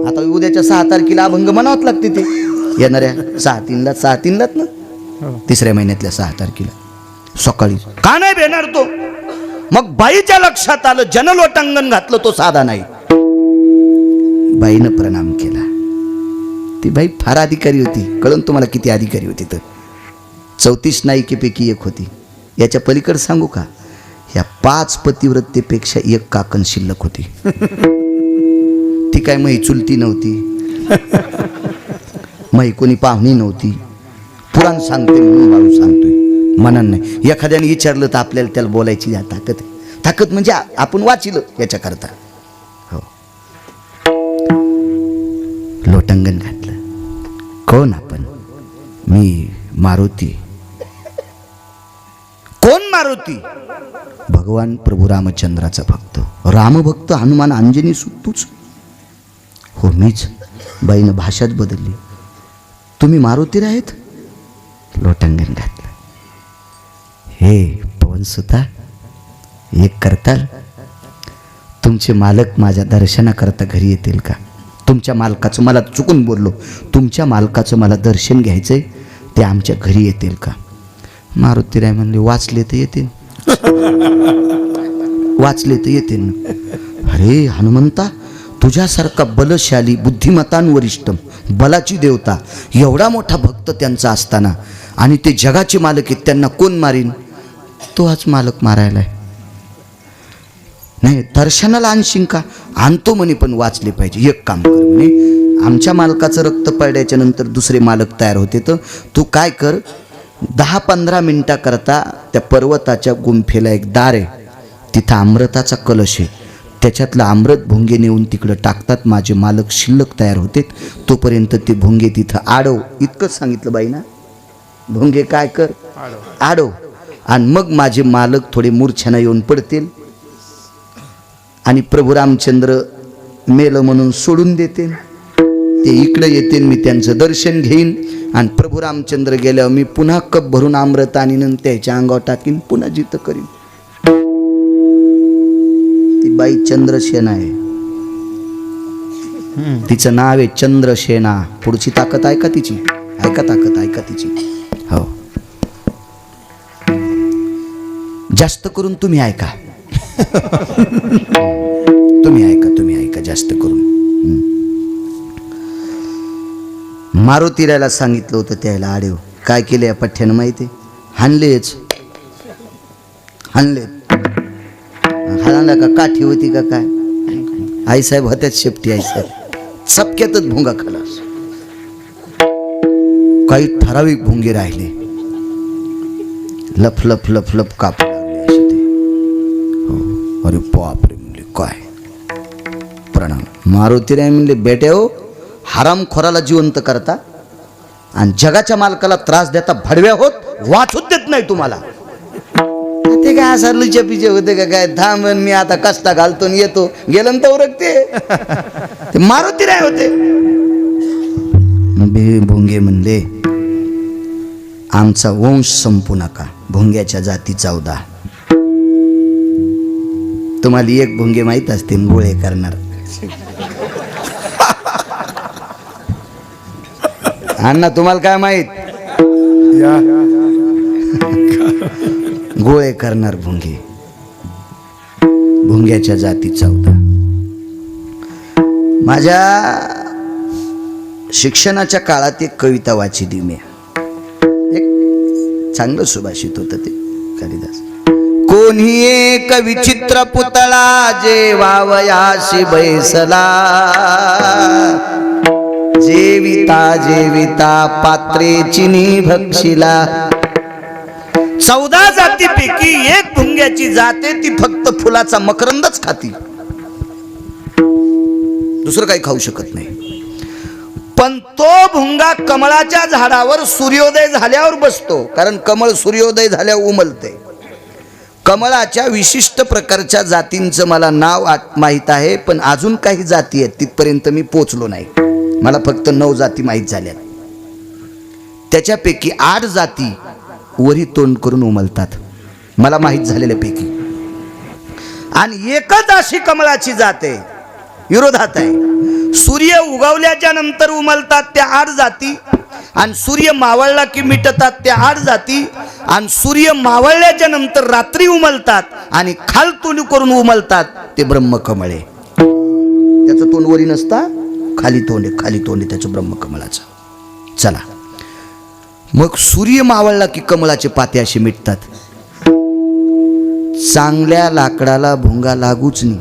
आता उद्याच्या 6 तारखेला अभंग म्हणावंच लागते, ते येणाऱ्या 6/3लाच ना, 3ऱ्या महिन्यातल्या 6 तारखेला सकाळी. का नाही भेटणार तो? मग बाईच्या लक्षात आलं, जनलोटांगण घातलं तो साधा नाही. बाईनं प्रणाम केला. ती बाई फार अधिकारी होती, कळून तुम्हाला किती अधिकारी होती तर. 34 नायिकेपैकी 1 होती. याच्या पलीकडे सांगू का, या 5 पतिव्रतेपेक्षा 1 काकण शिल्लक होती. ती काय मै चुलती नव्हती, मै कोणी पाहुणी नव्हती. पुराण सांगते म्हणून वाळू सांगतोय, म्हणून नाही. एखाद्याने विचारलं तर आपल्याला त्याला बोलायची ताकद आहे. ताकद म्हणजे आपण वाचिलं याच्याकरता. हो, लोटांगण घातलं. कोण आपण? मी मारुती. कोण मारुती? भगवान प्रभू रामचंद्राचा भक्त, रामभक्त, हनुमान, अंजनी सुतूच. हो मीच. बाईनं भाषाच बदलली. तुम्ही मारुती आहेत? लोटांगण घातलं. हे पवनसुता, एक करताल? तुमचे मालक माझ्या दर्शनाकरता घरी येतील का? तुमच्या मालकाचं, मला चुकून बोललो, तुमच्या मालकाचं मला दर्शन घ्यायचंय, ते आमच्या घरी येतील का? मारुतीराय म्हणले, वाचले तर येतील, वाचले तर येतील. अरे हनुमंता, तुझ्यासारखा बलशाली, बुद्धिमतान वरिष्ठ, बलाची देवता, एवढा मोठा भक्त त्यांचा असताना, आणि ते जगाचे मालक आहेत, त्यांना कोण मारीन? तो हाच मालक मारायला आहे. नाही, दर्शनाला आणशील का? आणतो म्हणे, पण वाचले पाहिजे. एक काम कर म्हणे, आमच्या मालकाचं रक्त पडल्याच्या नंतर दुसरे मालक तयार होते, तर तू काय कर, 10-15 मिनिटाकरता त्या पर्वताच्या गुंफेला एक दार आहे, तिथं अमृताचा कलश आहे, त्याच्यातलं अमृत भुंगे नेऊन तिकडं टाकतात. माझे मालक शिल्लक तयार होते, तोपर्यंत ते भुंगे तिथं आडव. इतकंच सांगितलं बाई ना. भुंगे काय कर, आडव. आणि मग माझे मालक थोडे मूर्छेनं येऊन पडतील, आणि प्रभू रामचंद्र मेलं म्हणून सोडून देते. ते इकडे येतील, मी त्यांचं दर्शन घेईन, आणि प्रभू रामचंद्र गेल्यावर मी पुन्हा कप भरून अमृत आणीन, त्याच्या अंगावर टाकीन, पुन्हा जिथं करीन. ती बाई चंद्रसेना आहे, तिचं नाव आहे चंद्रसेना. पुढची ताकद ऐका तिची, ऐका ताकद, ऐका तिची. हो, जास्त करून तुम्ही ऐका. तुम्ही ऐका जास्त करून. मारुतीरायला सांगितलं होतं त्याला आडेव. काय केलं या पठ्ठ्यानं माहिती? हाणलेच. हाणला का काठी होती का काय? आईसाहेब होत्याच शेपटी. आईसाहेब चपक्यातच भुंगा खलास. काही ठराविक भुंगे राहिले, लफ लफ लफ लफ कापू लागले असे ते. हो, अरे बापरे म्हणले, काय प्रणाम. मारुतीराय म्हणले, बेटे हो, हरामखोराला जिवंत करता आणि जगाच्या मालकाला त्रास देता, भडव्या होत, वाचूच देत नाही तुम्हाला. ते काय असं लुचे पिचे होते का काय? थांबन, मी आता कष्टा घालतो येतो, गेलं तर उरकते. ते मारुतीराय होते. भोंगे म्हणले, आमचा वंश संपू नका. भोंग्याच्या जाती 14. तुम्हाला एक भोंगे माहीत असते, गोळे करणार. अण्णा तुम्हाला काय माहित? गोळे करणार भुंगे. भुंग्याच्या जाती 14. माझ्या शिक्षणाच्या काळात एक कविता वाचिली मी. एक चांगलं सुभाषित होतं ते कालिदास. को दोन्ही एक विचित्र पुतळा जेवावयाशी बैसला जेविता जेविता पात्रे चिनी भक्षिला 14 जातीपैकी एक भुंग्याची जाते ती फक्त फुलाचा मकरंदच खाती दुसरं काही खाऊ शकत नाही पण तो भुंगा कमळाच्या झाडावर सूर्योदय झाल्यावर बसतो कारण कमळ सूर्योदय झाल्यावर उमलते कमळाच्या विशिष्ट प्रकारच्या जातींचं मला नाव माहीत आहे पण अजून काही जाती आहेत तिथपर्यंत मी पोचलो नाही मला फक्त 9 जाती माहीत झाल्यात त्याच्यापैकी 8 जाती वरी तोंड करून उमलतात मला माहीत झालेल्यापैकी आणि एकच अशी कमळाची जात आहे विरोधात आहे सूर्य उगवल्याच्या नंतर उमलतात त्या 8 जाती आणि सूर्य मावळला की मिटतात त्या 8 जाती आणि सूर्य मावळल्याच्या नंतर रात्री उमलतात आणि खाल तोंड करून उमलतात ते ब्रह्मकमळे त्याचं तोंड वरी नसता खाली तोंड आहे त्याचं ब्रह्मकमळाचं चला मग सूर्य मावळला की कमळाचे पाते असे मिटतात चांगल्या लाकडाला भुंगा लागूच नाही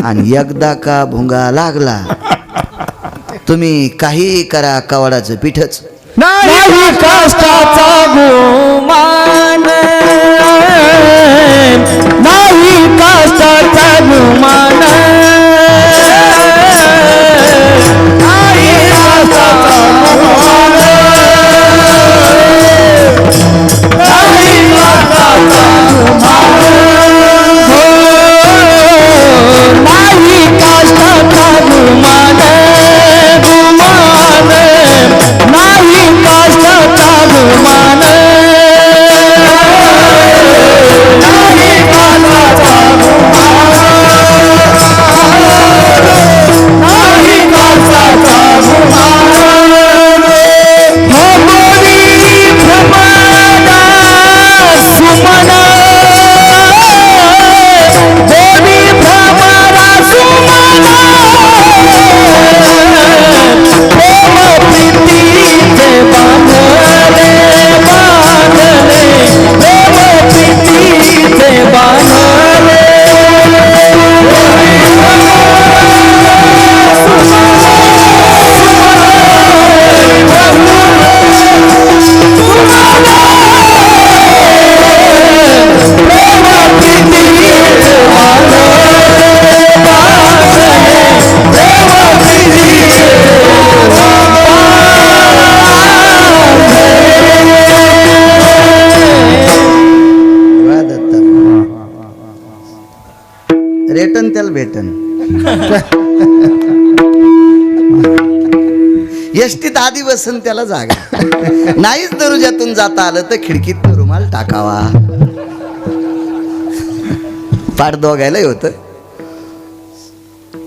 आणि एकदा का भुंगा लागला तुम्ही काही करा कवाडाचं पीठच नाही कष्टाचा गुमान नाही कष्टाचा गुमान नाही कष्टाचा गुमान नाही कष्टाचा गुमान नाही कष्टाचा गुमान गुमान नाही कष्टाचा गुमान नाही कष्टाचा गुमान नाही कष्टाचा गुमान हो बोली भ्रमणा सुमन बोली भ्रमणा सुमन प्रेम प्रीतीचे बांधले बांधले प्रेम प्रीतीचे बांधले रेटन त्याला भेटन एसटीत आधी बसन त्याला जागा नाहीच दरुजातून जाता आलं तर खिडकीत रुमाल टाकावा पाठ दोघायला होत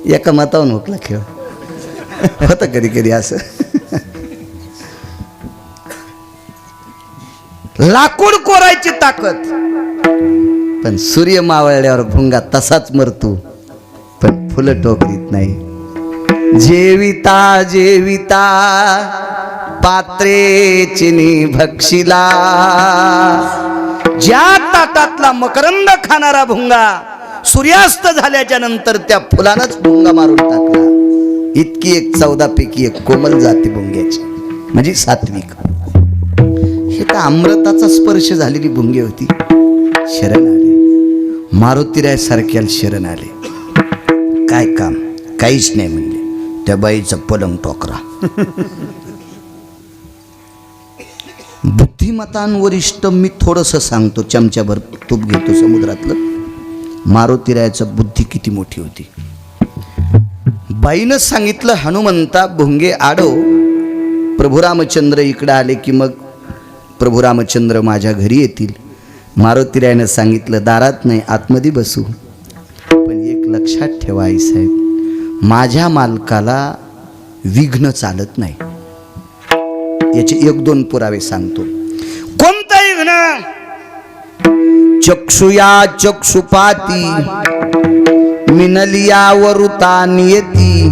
एका मतावून हुकला खेळ होत कधी कधी असं लाकूड कोरायची ताकद पण सूर्य मावळल्यावर भुंगा तसाच मरतो पण फुलं टोकरीत नाही जेविता जेविता पात्रे चिनी भक्षिला ज्या ताटातला मकरंद खाणारा भुंगा सूर्यास्त झाल्याच्या नंतर त्या फुलानच भुंगा मारून टाकला इतकी एक 14 पैकी एक कोमल जाती भुंग्याची म्हणजे सात्विक हे तर अमृताचा स्पर्श झालेली भुंगी होती शरण आले मारुतीराय सारख्या शरण आले काय काम काहीच नाही म्हणले त्या बाईचा पलंग टोकरा बुद्धिमतांवरिष्ठ मी थोडंसं सांगतो चमच्याभर तूप घेतो समुद्रातलं मारुतीरायाचं बुद्धी किती मोठी होती बाईनं सांगितलं हनुमंता भुंगे आडो प्रभू रामचंद्र इकडं आले की मग प्रभू रामचंद्र माझ्या घरी येतील मारुतीरायानं सांगितलं दारात नाही आतमध्ये बसू पण एक लक्षात ठेवा आई साहेब माझ्या मालकाला विघ्न चालत नाही याचे 1-2 पुरावे सांगतो कोणता विघ्न चक्षुया चक्षुपाती मिनलिया वरुता नियती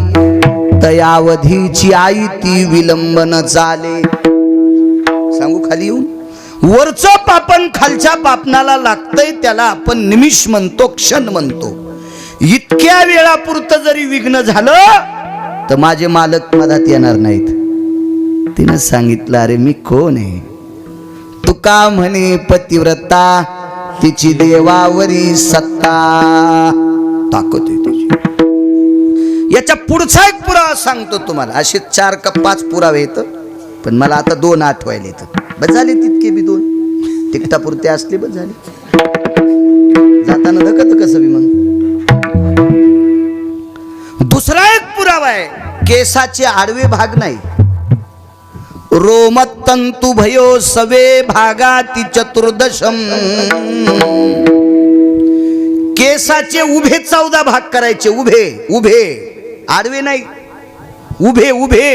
तयावधीची आई ती विलंबन चाले सांगू खाली येऊन वरचं पापण खालच्या पापणाला लागतंय त्याला आपण निमिष म्हणतो, क्षण म्हणतो. इतक्या वेळापुरतं जरी विघ्न झालं तर माझे मालक मधात येणार नाहीत. तिनं सांगितलं, अरे मी कोण आहे? तुका म्हणे पतिव्रता, तिची देवावरी सत्ता. ताकद आहे तिची. याच्या पुढचा एक पुरावा सांगतो तुम्हाला. असे 4 का 5 पुरावे येत, पण मला आता 2 आठवायला येतं. बस झाले तितके बी 2 तिकटापुरते असले बस झाले. जाताना धकत कसं बी मग. दुसरा एक पुरावा आहे, केसाचे आडवे भाग नाही. रोमतंतु भयो सवे भागाती चतुर्दशम. केसाचे उभे 14 भाग करायचे. उभे उभे, आडवे नाही, उभे उभे.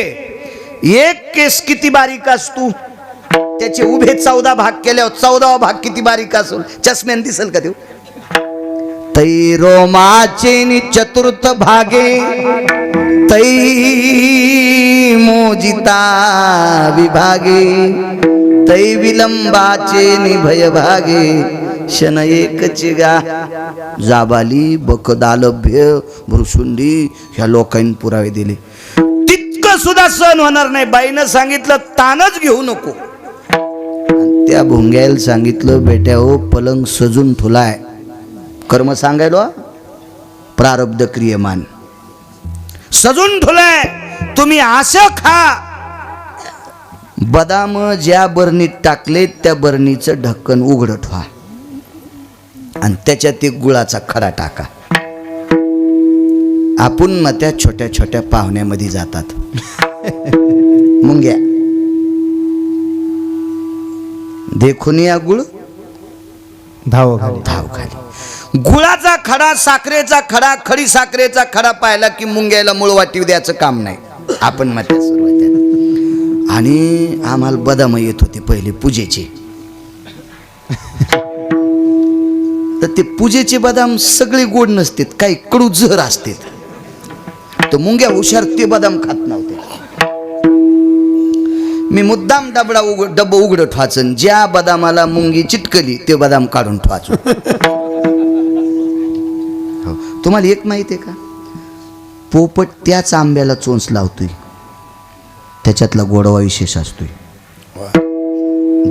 एक केस किती बारीक असतो, त्याचे उभे 14 भाग केल्यावर 14वा भाग किती बारीक असेल, चष्म्याने दिसेल का देऊ. तै रोमाचे चतुर्थ भागे तै मोजिता विभागे तै विलंबाचे निभय भागे शन एकच गा. जाबाली बकदालभ्य भ्रुशुंडी ह्या लोकांनी पुरावे दिले. तितकं सुद्धा सहन होणार नाही. बाईनं सांगितलं तानच घेऊ नको. त्या भोंग्याला सांगितलं, बेट्या हो पलंग सजून ठुलाय. कर्म सांगायलो, प्रारब्ध क्रियमान सजून ठुलाय. तुम्ही असं खा. बदाम ज्या बरणीत टाकले त्या बरणीचं ढक्कन उघडं ठेवा आणि त्याच्यात एक गुळाचा खडा टाका. आपण मग त्या छोट्या छोट्या पाहुण्यामध्ये जातात. मुंग्या देखून या गुळ धाव धाव खाली. गुळाचा खडा, साखरेचा खडा, खडी साखरेचा खडा पाहिला की मुंग्याला मूळ वाटीव द्यायचं काम नाही. आपण मग त्या सुरुवातीला. आणि आम्हाला बदाम येत होते पहिले पूजेचे. तर ते पूजेचे बदाम सगळे गोड नसतात, काही कडू जहर असतात. तर मुंग्या हुशार ते बदाम खात नव्हते. मी मुद्दाम डब्बा उघडं ठेवायचं. ज्या बदामाला मुंगी चिटकली ते बदाम काढून ठेवायचं. तुम्हाला एक माहिती आहे का, पोपट त्याच आंब्याला चोंच लावतोय, त्याच्यातला गोडवा विशेष असतोय.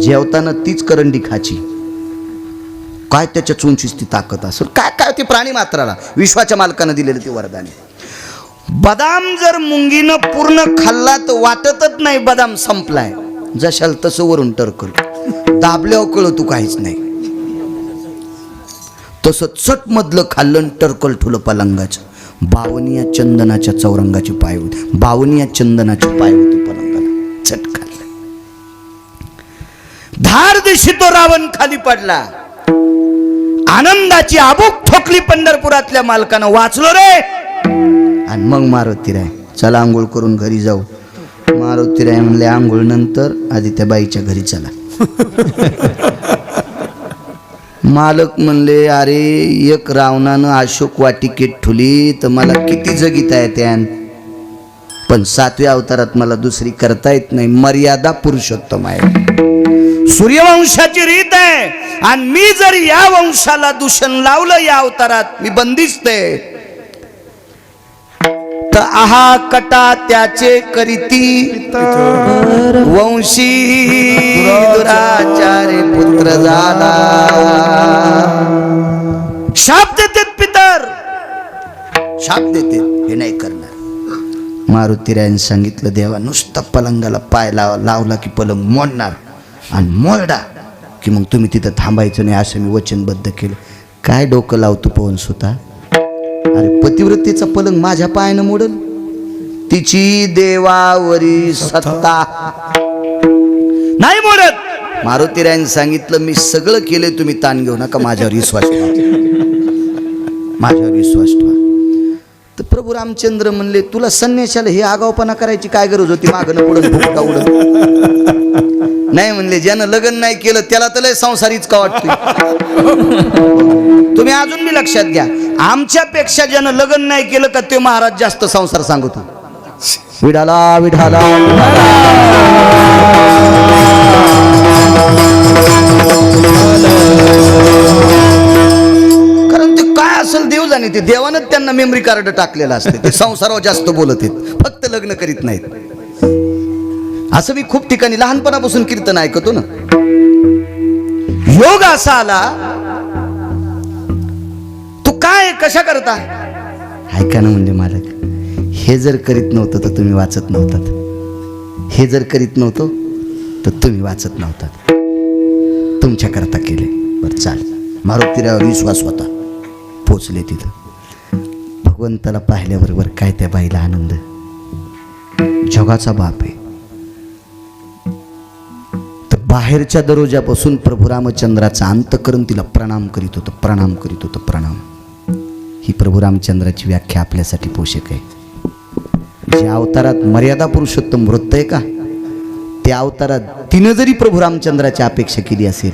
जेवताना तीच करंडी खाची. काय त्याच्या चोंचीस ती ताकद असेल, काय काय ते प्राणी मात्राला विश्वाच्या मालकानं दिलेलं ते वरदान. बदाम जर मुंगीनं पूर्ण खाल्ला तर वाटतच नाही बदाम संपलाय. जशाल तसं वरून टरकल, दाबल्यावर कळत काहीच नाही. तसं चट मधलं खाल्लं, टरकल ठुलं पलंगाचं. 52 चंदनाच्या चौरंगाची पाय होती. 52 चंदनाची पाय होती पलंगाला. चट खाल्लं. धार दिशी तो रावण खाली पडला. आनंदाची आबूक ठोकली पंढरपुरातल्या मालकानं. वाचलो रे. आणि मग मारुतीराय, चला आंघोळ करून घरी जाऊ. मारुतीराय म्हणले, आंघोळ नंतर, आधी त्या बाईच्या घरी चला. मालक म्हणले, अरे एक रावणानं अशोक वाटिकेत ठुली तर मला किती जगिता येत्यान, पण 7व्या अवतारात मला दुसरी करता येत नाही. मर्यादा पुरुषोत्तम आहे. सूर्यवंशाची रीत आहे. आणि मी जर या वंशाला दूषण लावलं या अवतारात, मी बंदिस्त आहे. तर आहा कटा त्याचे करीती वंशी दुराचारे पुत्र झाला. शाप देतात पितर, शाप देतात, हे नाही करणार. मारुतीरायने सांगितलं, देवा नुसतं पलंगाला पाय लावला की पलंग मोडणार, आणि मोडा की मग तुम्ही तिथं थांबायचं नाही, असं मी वचनबद्ध केलं. काय डोकं लावतो पवन सुता. अरे पतिव्रतेचा पलंग माझ्या पायानं मोडल, तिची देवावरी सत्ता नाही मोडत. मारुतीरायने सांगितलं, मी सगळं केलंय, तुम्ही ताण घेऊ नका, माझ्यावर विश्वास ठेवा, माझ्यावर विश्वास ठेवा. तर प्रभू रामचंद्र म्हणले, तुला संन्याशाला हे आगावपणा करायची काय गरज होती, मागणं पुढं भुकटा उडत. नाही म्हणले, ज्यानं लग्न नाही केलं त्याला तर लय संसारीच का वाटतोय. तुम्ही अजून बी लक्षात घ्या, आमच्यापेक्षा ज्यानं लग्न नाही केलं का ते महाराज जास्त संसार सांगतो. विठाला विठाला. नाही, ते देवानं त्यांना मेमरी कार्ड टाकलेलं असते. ते संसारावर जास्त बोलत आहेत, फक्त लग्न करीत नाहीत. असं मी खूप ठिकाणी लहानपणापासून कीर्तन ऐकतो ना. योग असा आला, तू काय कशा करता, ऐका ना म्हणजे मालक, हे जर करीत नव्हतं तर तुम्ही वाचत नव्हतात, हे जर करीत नव्हतो तर तुम्ही वाचत नव्हतात, तुमच्या करता केले. बरं चाल, मारुतीरावर विश्वास होता, पोचले तिथं. भगवंताला पाहिल्याबरोबर काय त्या बाईला आनंद, जगाचा बाप आहे. तर बाहेरच्या दरवाजापासून प्रभू रामचंद्राचा अंतःकरण तिला प्रणाम करीत होतं, प्रणाम करीत होतं, प्रणाम. ही प्रभू रामचंद्राची व्याख्या आपल्यासाठी पोषक आहे. जे अवतारात मर्यादा पुरुषोत्तम वृत्त आहे का, त्या अवतारात तिनं जरी प्रभू रामचंद्राची अपेक्षा केली असेल,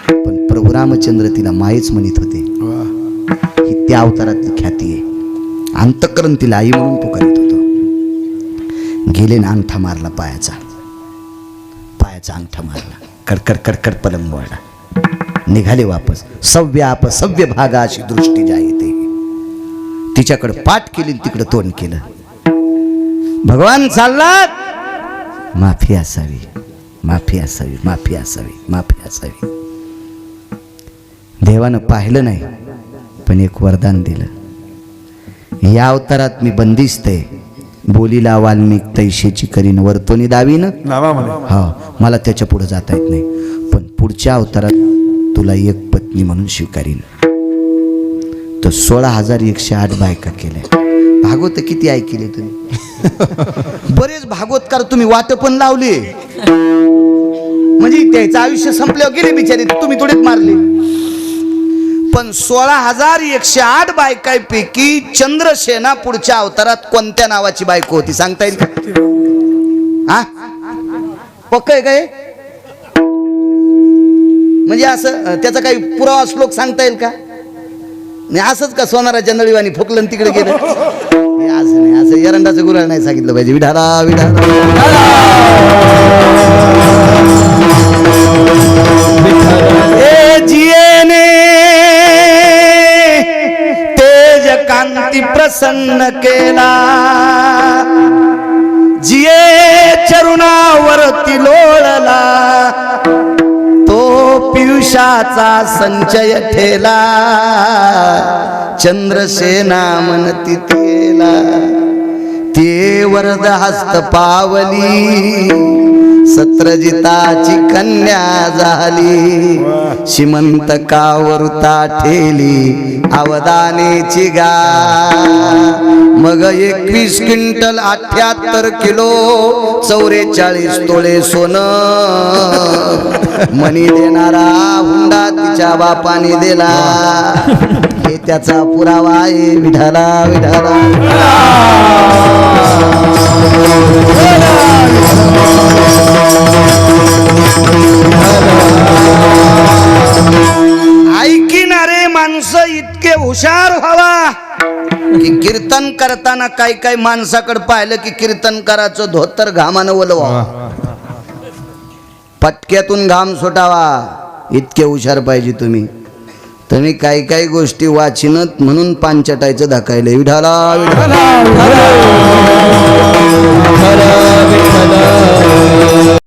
पण प्रभू रामचंद्र तिला मायेच म्हणत होते. ही त्या अवतारातली ख्याती आहे. अंतःकरण तिला आई म्हणून पुकारित होतं. गेले ना, अंगठा मारला पायाचा, पायाचा अंगठा मारला, कडकड कडकड पलंग वळला, निघाले वापस. सव्य अपसव्य भागा अशी दृष्टी ज्या येते, तिच्याकडे पाठ केली, तिकडे तोंड केलं. भगवान चाललात, माफी असावी, माफी असावी, माफी असावी, माफी असावी. देवानं पाहिलं नाही, पण एक वरदान दिलं. या अवतारात मी बंदिस्त आहे, बोलीला वाल्मिक तैशेची करीन वर्तोनी दावीन. नावा म्हणे. हा, मला त्याच्या पुढे जाता येत नाही, पण पुढच्या अवतारात तुला एक पत्नी म्हणून स्वीकारीन. तर 16,108 बायका केल्या. भागवत किती ऐकले तुम्ही? बरेच भागवतकार तुम्ही वाट पण लावले, म्हणजे त्याचं आयुष्य संपल्यावर गेले बिचारे, तुम्ही थोडेच मारले. पण 16,108 बायकांपैकी चंद्रसेना पुढच्या अवतारात कोणत्या नावाची बायको होती सांगता येईल का? हा, पक्क आहे काय? म्हणजे असं त्याचा काही पुरावा श्लोक सांगता येईल का? नाही, असंच का सोनाराच्या नळीवाणी फुकलं तिकडे गेलं? हे असं नाही, असं एरंडाचं गुराळ नाही सांगितलं पाहिजे. विठाला विठाला जियेने तेज कांती प्रसन्न केला, जिये चरुणावरती लोळला, तो पियुषाचा संचय ठेला, चंद्रसेना म्हणती तेला. ते वरद हस्त पावली, सत्रजिताची कन्या झाली, श्रीमंत कावरुता ठेली, अवदानेची गा. मग 21 क्विंटल 78 किलो 44 तोळे सोनं, मनी देणारा हुंडा तिच्या बापाने दिला. हे त्याचा पुरावा आहे. विठाला विठाला ऐकणारे माणसं इतके हुशार व्हावा की कीर्तन करताना काही काही माणसाकडे पाहिलं की कीर्तनकाराचं धोतर घामानं वलवा, पटक्यातून घाम सुटावा, इतके हुशार पाहिजे तुम्ही. तुम्ही काही काही गोष्टी वाचिनत म्हणून पांचटायचं धकायले. विठाला विठाला.